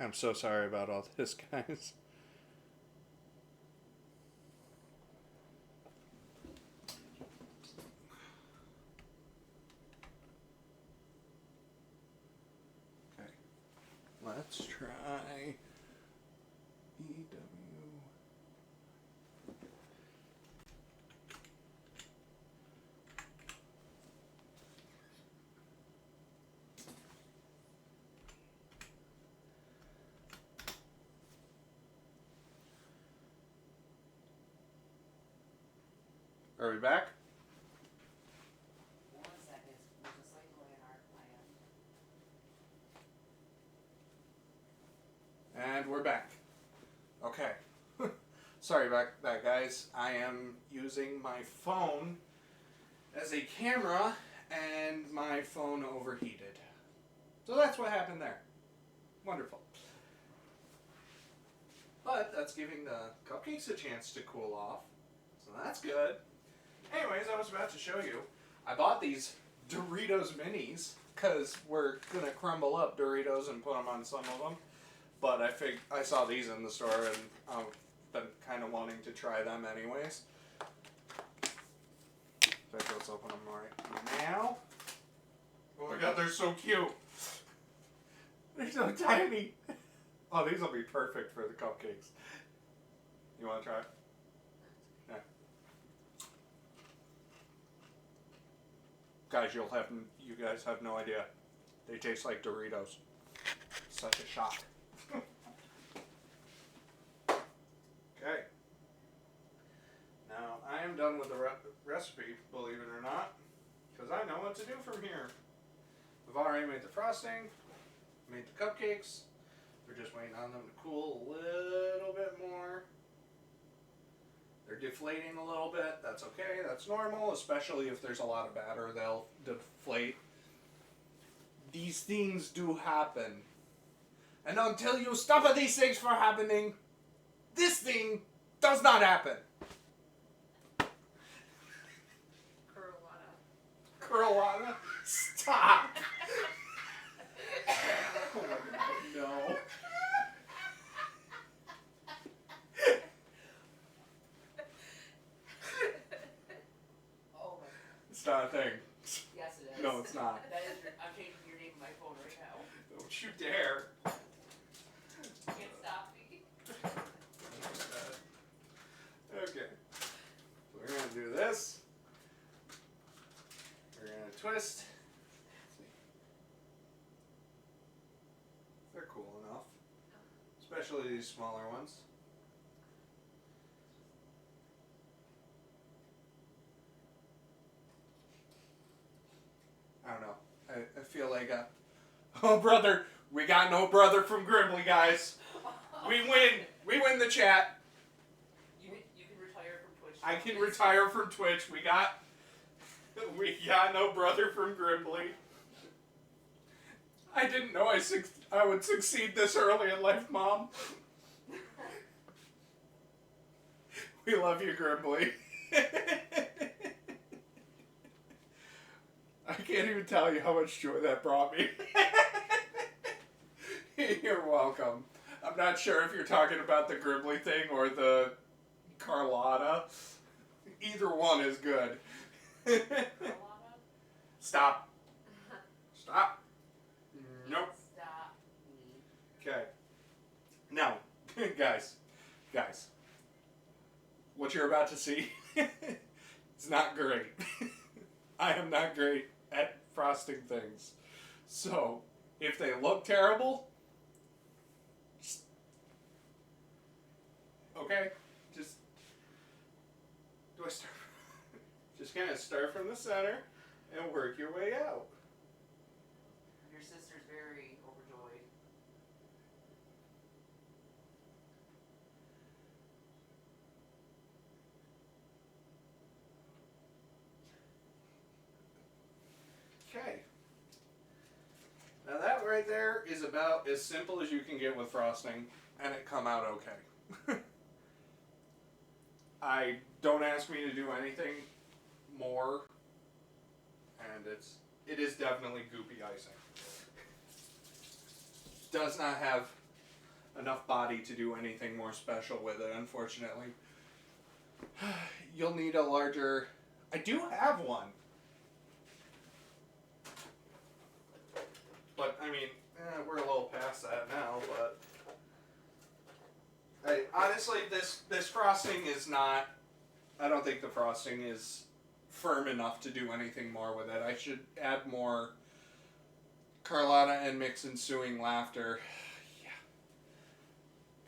A: I'm so sorry about all this, guys. Okay. Let's try EW. Are we back?
B: 1 second, there's a slight delay in our plan.
A: And we're back. Okay. Sorry about that, guys. I am using my phone as a camera, and my phone overheated. So that's what happened there. Wonderful. But that's giving the cupcakes a chance to cool off. So that's good. Anyways, I was about to show you. I bought these Doritos Minis because we're going to crumble up Doritos and put them on some of them. But I saw these in the store and I've been kind of wanting to try them anyways. So let's open them right now. Oh my god, they're so cute. They're so tiny. Oh, these will be perfect for the cupcakes. You want to try it? Yeah. Guys, you guys have no idea. They taste like Doritos. Such a shock. Okay. Now, I am done with the recipe, believe it or not, because I know what to do from here. I've already made the frosting, made the cupcakes. We're just waiting on them to cool a little bit more. They're deflating a little bit. That's okay. That's normal, especially if there's a lot of batter. They'll deflate. These things do happen. And until you stop these things from happening, this thing does not happen. Carolina, stop. Oh my god, no.
B: Oh my.
A: It's not a thing.
B: Yes, it is.
A: No, it's not.
B: That is I'm changing your name on my phone right now.
A: Don't you dare.
B: Can't stop me.
A: Okay. So we're going to do this. We're going to twist. They're cool enough. Especially these smaller ones. I don't know. I feel like oh brother, we got no brother from Grimley, guys. We win. We win the chat.
B: You can retire from Twitch.
A: I can retire from Twitch. We got no brother from Grimley. I didn't know I would succeed this early in life, Mom. We love you, Grimley. I can't even tell you how much joy that brought me. You're welcome. I'm not sure if you're talking about the Grimley thing or the Carlotta. Either one is good. Stop. Stop. Nope.
B: Stop me.
A: Okay. Now, guys, what you're about to see is not great. I am not great at frosting things. So, if they look terrible, okay, do I start? Just kind of start from the center and work your way out.
B: Your sister's very overjoyed.
A: Okay. Now that right there is about as simple as you can get with frosting, and it come out okay. Don't ask me to do anything more, and it is definitely goopy icing. Does not have enough body to do anything more special with it, unfortunately. You'll need a larger... I do have one. But, I mean, we're a little past that now, but... honestly, this frosting is not... I don't think the frosting is firm enough to do anything more with it. I should add more Carlotta and Mix Ensuing Laughter. Yeah.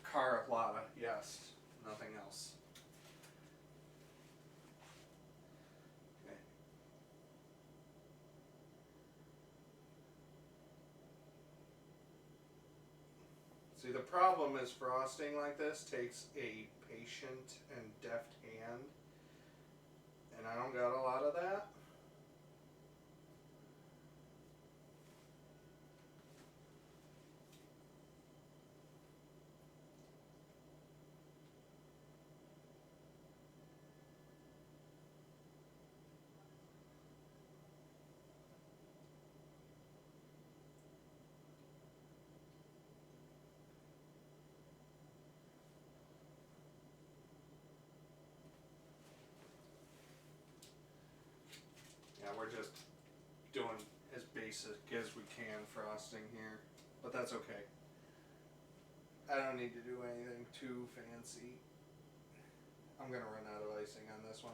A: Carlotta, yes. Nothing else. Okay. See, the problem is frosting like this takes a patient and deft hand. And I don't got a lot of that. Yeah, we're just doing as basic as we can frosting here, but that's okay. I don't need to do anything too fancy. I'm gonna run out of icing on this one.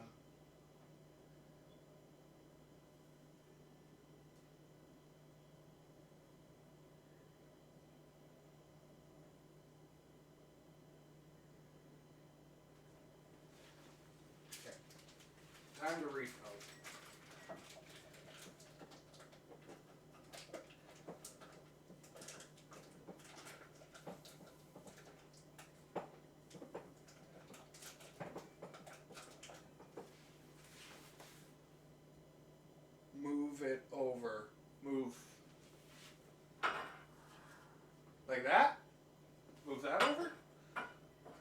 A: Okay, time to refill. Move it over. Move. Like that? Move that over?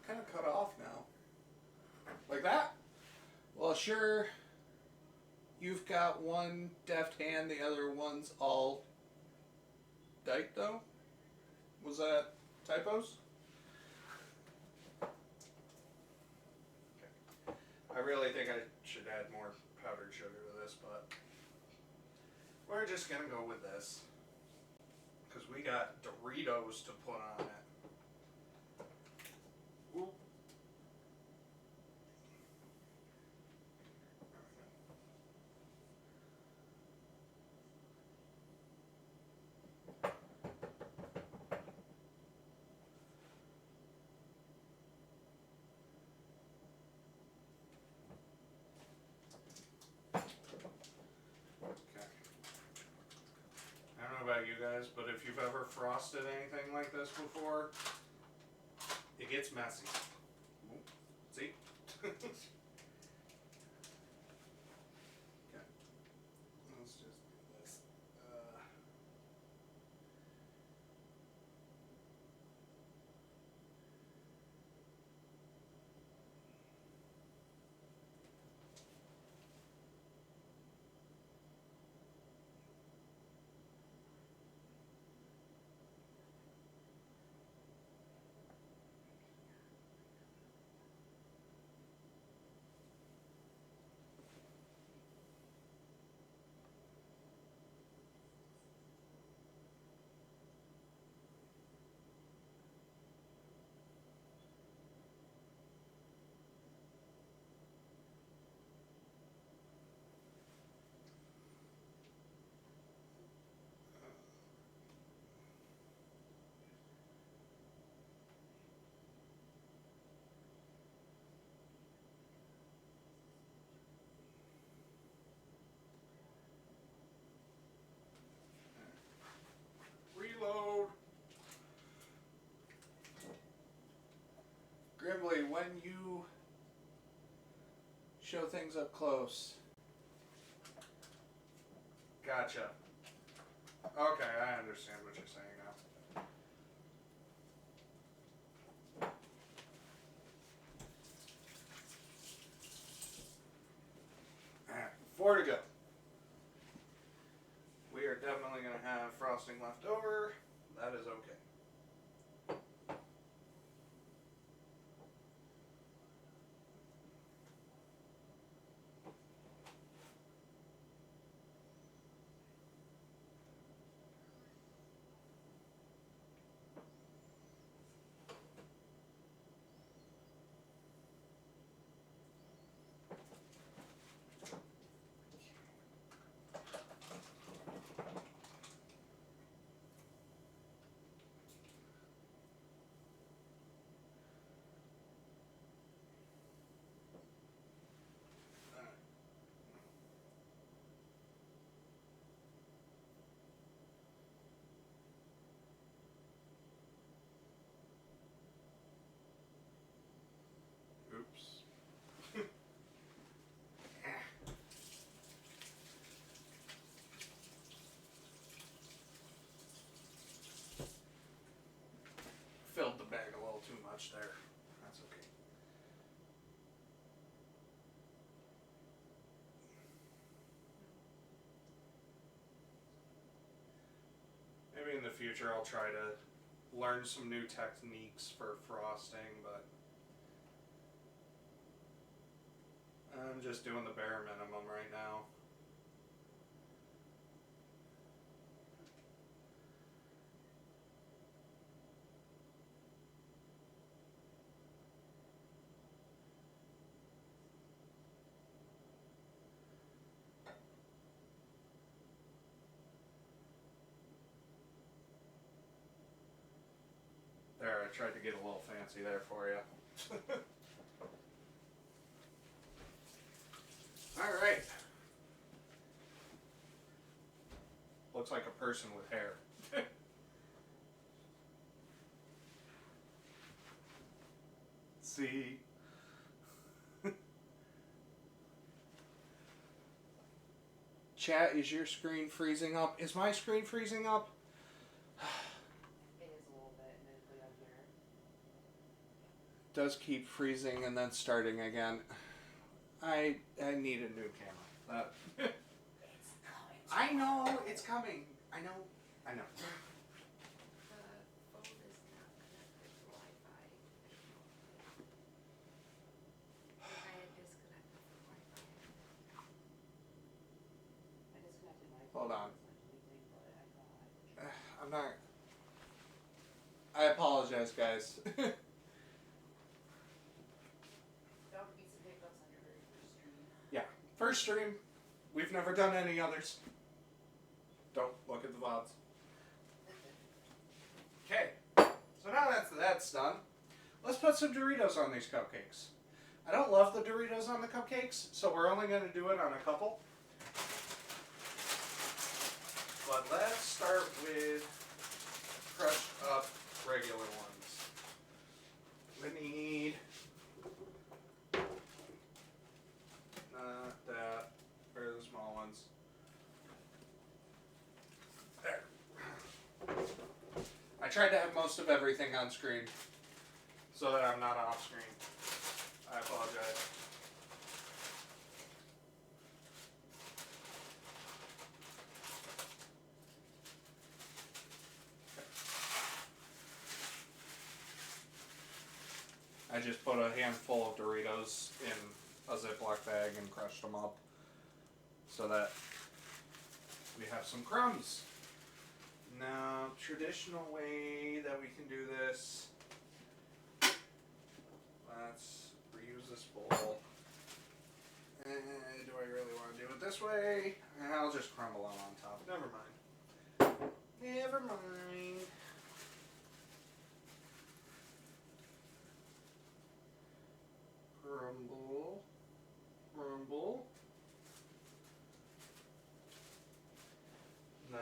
A: Kind of cut off now. Like that? Well, sure. You've got one deft hand, the other one's all diked though? Was that typos? Okay. I really think I should add more powdered sugar to this, but we're just gonna go with this. Because we got Doritos to put on it. Ooh. I don't know about you guys, but if you've ever frosted anything like this before, it gets messy. Ooh, see? Okay. Let's just do this. Reload. Gribbly, when you show things up close. Gotcha. Okay, I understand what you're saying now. Alright, 4 to go. We are definitely going to have frosting left over. That is okay. future I'll try to learn some new techniques for frosting, but I'm just doing the bare minimum right now. There, I tried to get a little fancy there for you. Alright. Looks like a person with hair. See? Chat, is your screen freezing up? Is my screen freezing up?
B: It is a little bit, admittedly, on here.
A: Does keep freezing and then starting again. I need a new camera.
B: It's coming.
A: I know it's coming. I know.
B: The phone is not connected to Wi-Fi. I had disconnected from Wi-Fi. I disconnected my phone.
A: Hold on.
B: It's not doing anything, but I thought.
A: I'm not. I apologize, guys.
B: Don't be some hiccups on your very first stream.
A: Yeah, first stream. We've never done any others. Don't look at the VODs. Okay, so now that's done. Let's put some Doritos on these cupcakes. I don't love the Doritos on the cupcakes, so we're only going to do it on a couple. But let's start with crushed up regular ones. We need not that, or the small ones. There. I tried to have most of everything on screen so that I'm not off screen. I apologize. I just put a handful of Doritos in a Ziploc bag and crushed them up so that we have some crumbs. Now, traditional way that we can do this, let's reuse this bowl. Do I really want to do it this way? I'll just crumble them on top. Never mind. Never mind. Crumble. Crumble. Then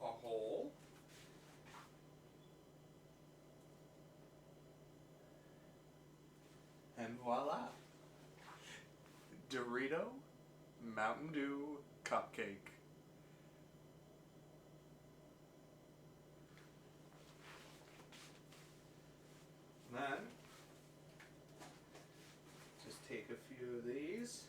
A: a hole. And voila. Dorito Mountain Dew Cupcake. Then just take a few of these.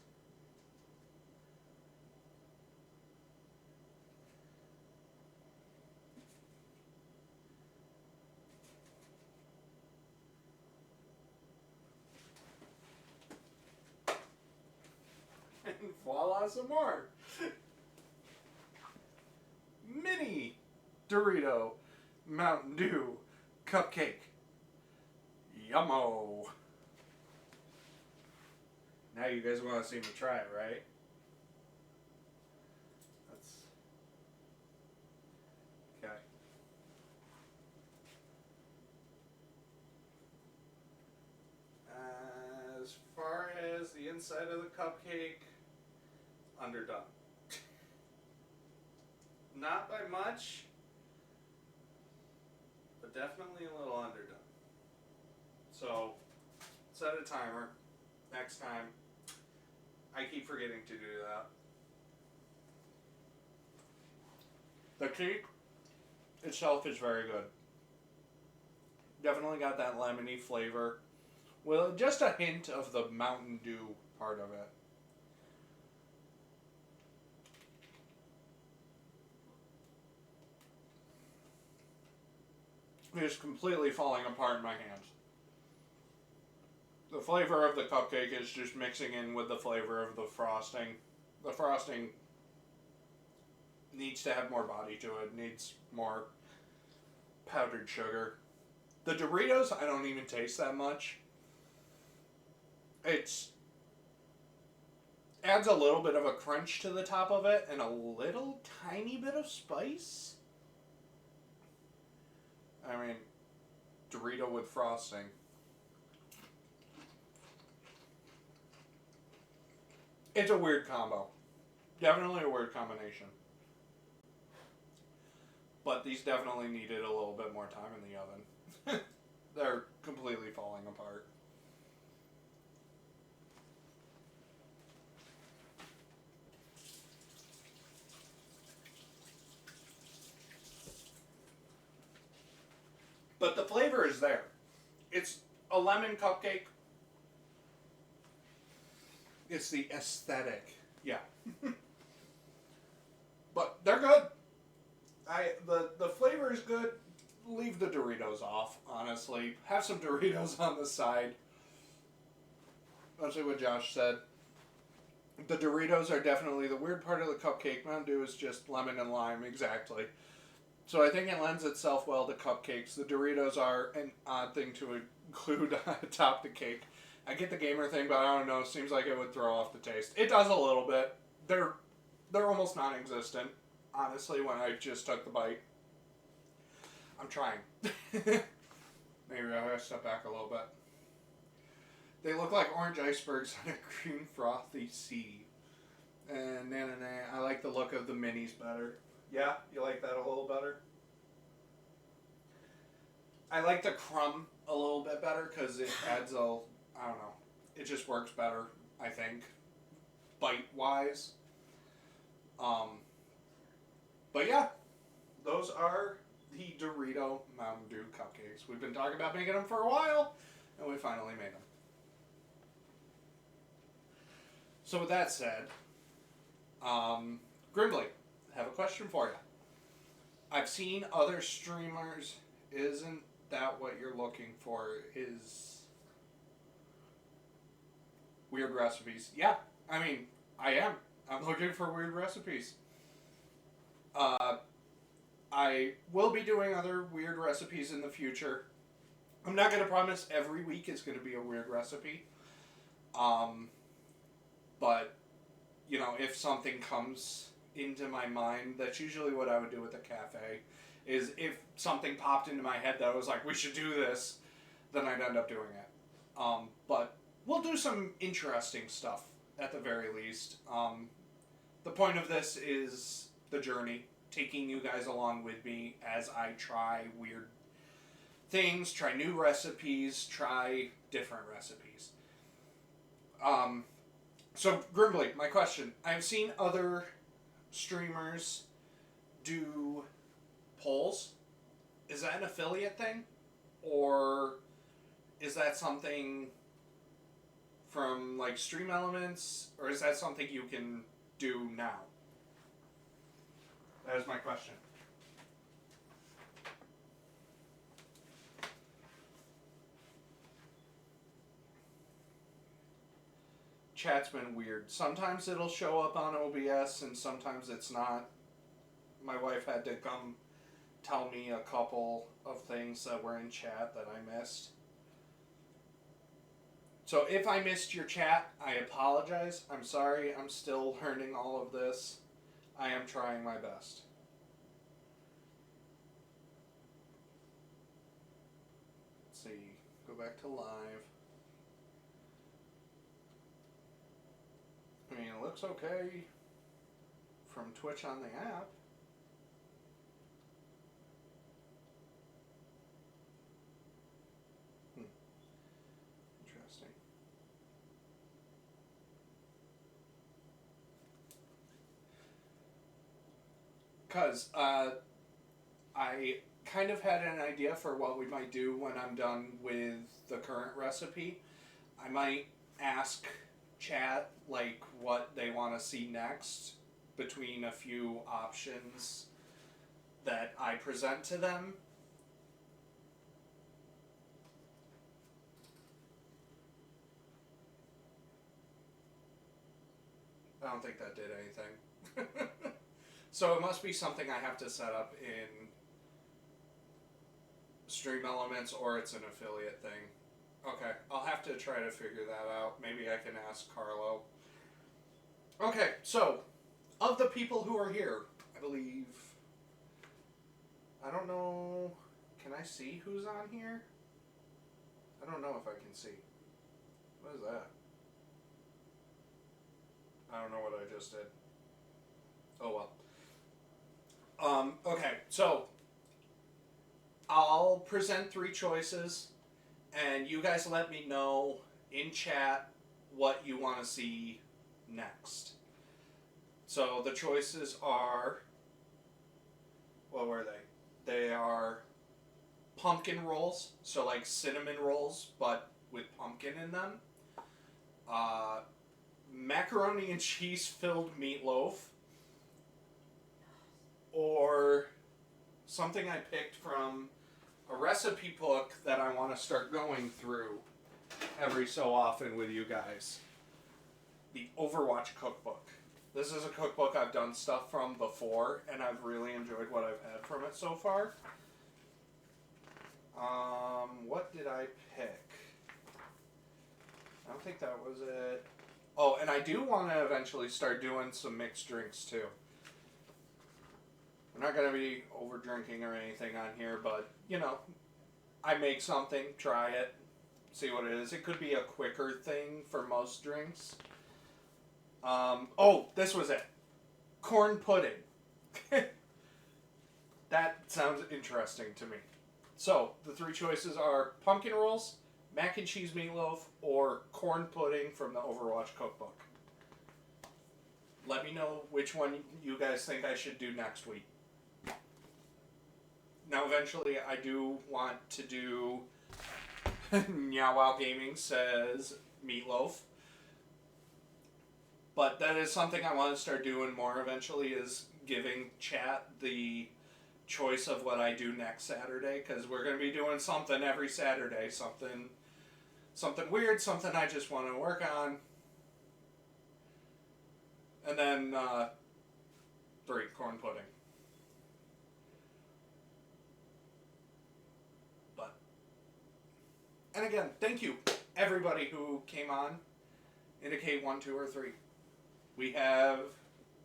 A: And voila, some more. Mini Dorito Mountain Dew Cupcake. Yummo. Now you guys want to see me try it, right? That's okay. As far as the inside of the cupcake, underdone. Not by much, but definitely a little underdone. So, set a timer next time. I keep forgetting to do that. The cake itself is very good. Definitely got that lemony flavor. Well, just a hint of the Mountain Dew part of it. is completely falling apart in my hands. The flavor of the cupcake is just mixing in with the flavor of the frosting. The frosting needs to have more body to it, needs more powdered sugar. The Doritos, I don't even taste that much. It's adds a little bit of a crunch to the top of it and a little tiny bit of spice. I mean, Dorito with frosting. It's a weird combo. Definitely a weird combination. But these definitely needed a little bit more time in the oven. They're completely falling apart. But the flavor is there. It's a lemon cupcake. It's the aesthetic. Yeah. But they're good. The flavor is good. Leave the Doritos off, honestly. Have some Doritos on the side. That's what Josh said. The Doritos are definitely the weird part of the cupcake. Mountain Dew is just lemon and lime, exactly. So I think it lends itself well to cupcakes. The Doritos are an odd thing to include atop the cake. I get the gamer thing, but I don't know. It seems like it would throw off the taste. It does a little bit. They're almost non-existent, honestly, when I just took the bite. I'm trying. Maybe I gotta step back a little bit. They look like orange icebergs on a green frothy sea. And I like the look of the minis better. Yeah, you like that a little better? I like the crumb a little bit better because it adds I don't know, it just works better, I think, bite-wise. But yeah, those are the Dorito Mountain Dew Cupcakes. We've been talking about making them for a while, and we finally made them. So with that said, Grimbley, I have a question for you. I've seen other streamers. Isn't that what you're looking for? Is weird recipes? Yeah, I mean, I am. I'm looking for weird recipes. I will be doing other weird recipes in the future. I'm not going to promise every week is going to be a weird recipe. But, you know, if something comes into my mind, that's usually what I would do with a cafe, is if something popped into my head that I was like, we should do this, then I'd end up doing it. But we'll do some interesting stuff, at the very least. The point of this is the journey, taking you guys along with me as I try weird things, try new recipes, try different recipes. So, Grimbley, my question. I've seen other streamers do polls. Is that an affiliate thing? Or is that something from, like, Stream Elements? Or is that something you can do now? That is my question. Chat's been weird. Sometimes it'll show up on OBS and sometimes it's not. My wife had to come tell me a couple of things that were in chat that I missed. So if I missed your chat, I apologize. I'm sorry. I'm still learning all of this. I am trying my best. Let's see. Go back to live. I mean, it looks okay from Twitch on the app. Interesting. Because I kind of had an idea for what we might do when I'm done with the current recipe. I might ask chat like what they want to see next between a few options that I present to them, I don't think that did anything. So it must be something I have to set up in Stream Elements, or it's an affiliate thing. Okay, I'll have to try to figure that out. Maybe I can ask Carlo. Okay, so, of the people who are here, I believe... I don't know... Can I see who's on here? I don't know if I can see. What is that? I don't know what I just did. Oh well. Okay, so I'll present 3 choices, and you guys let me know in chat what you want to see next. So the choices are, what were they? They are pumpkin rolls, so like cinnamon rolls, but with pumpkin in them. Macaroni and cheese filled meatloaf, or something I picked from a recipe book that I want to start going through every so often with you guys. The Overwatch cookbook. This is a cookbook I've done stuff from before, and I've really enjoyed what I've had from it so far. What did I pick? I don't think that was it. Oh, and I do want to eventually start doing some mixed drinks too. I'm not going to be over drinking or anything on here, but, you know, I make something, try it, see what it is. It could be a quicker thing for most drinks. Oh, this was it. Corn pudding. That sounds interesting to me. So, the 3 choices are pumpkin rolls, mac and cheese meatloaf, or corn pudding from the Overwatch cookbook. Let me know which one you guys think I should do next week. Now, eventually, I do want to do... Meow Wow Gaming says meatloaf. But that is something I want to start doing more eventually, is giving chat the choice of what I do next Saturday, because we're going to be doing something every Saturday, something weird, something I just want to work on. And then 3, corn pudding. But, and again, thank you everybody who came on. Indicate 1, 2, or 3. We have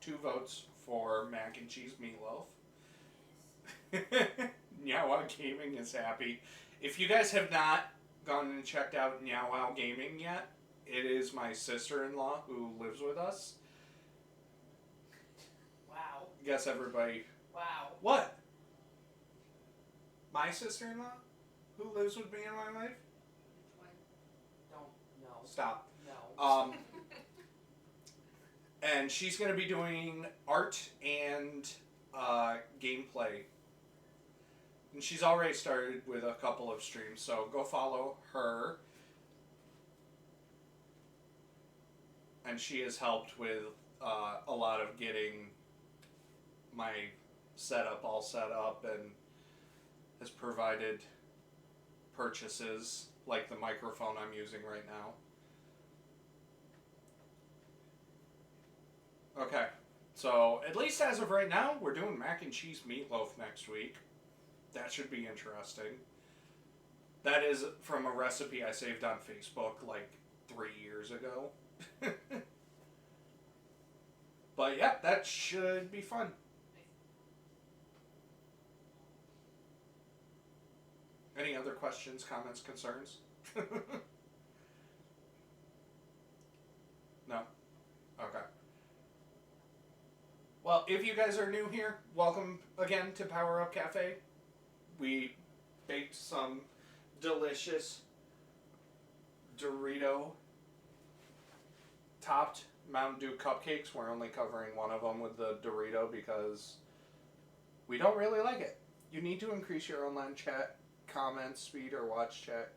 A: 2 votes for mac and cheese meatloaf. Meow Wow Gaming is happy. If you guys have not gone and checked out Meow Wow Gaming yet, it is my sister-in-law who lives with us.
B: Wow.
A: Guess everybody...
B: Wow.
A: What? My sister-in-law? Who lives with me in my life?
B: Which one? Don't know.
A: Stop.
B: No.
A: And she's going to be doing art and gameplay. And she's already started with a couple of streams, so go follow her. And she has helped with a lot of getting my setup all set up, and has provided purchases like the microphone I'm using right now. Okay, so at least as of right now, we're doing mac and cheese meatloaf next week. That should be interesting. That is from a recipe I saved on Facebook like 3 years ago. But yeah, that should be fun. Any other questions, comments, concerns? No? Okay. Well, if you guys are new here, welcome again to Power Up Cafe. We baked some delicious Dorito topped Mountain Dew Cupcakes. We're only covering one of them with the Dorito because we don't really like it. You need to increase your online chat comment speed or watch chat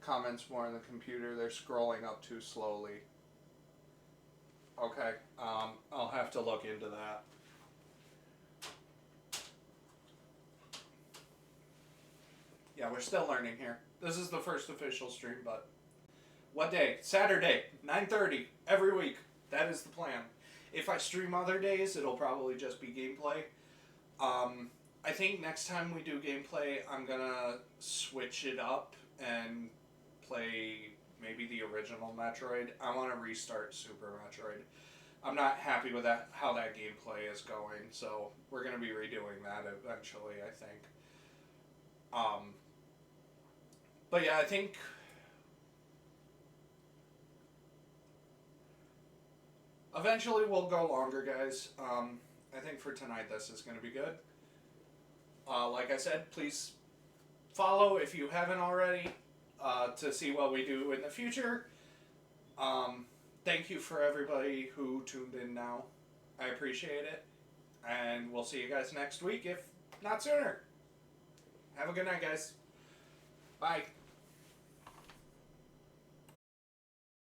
A: comments more on the computer. They're scrolling up too slowly. Okay, I'll have to look into that. Yeah, we're still learning here. This is the first official stream, but what day? Saturday, 9:30 every week. That is the plan. If I stream other days, it'll probably just be gameplay. I think next time we do gameplay, I'm gonna switch it up and play maybe the original Metroid. I want to restart Super Metroid. I'm not happy with how that gameplay is going, so we're gonna be redoing that eventually, I think. But yeah, I think eventually we'll go longer, guys. I think for tonight this is going to be good. Like I said, please follow if you haven't already to see what we do in the future. Thank you for everybody who tuned in now. I appreciate it. And we'll see you guys next week, if not sooner. Have a good night, guys. Bye.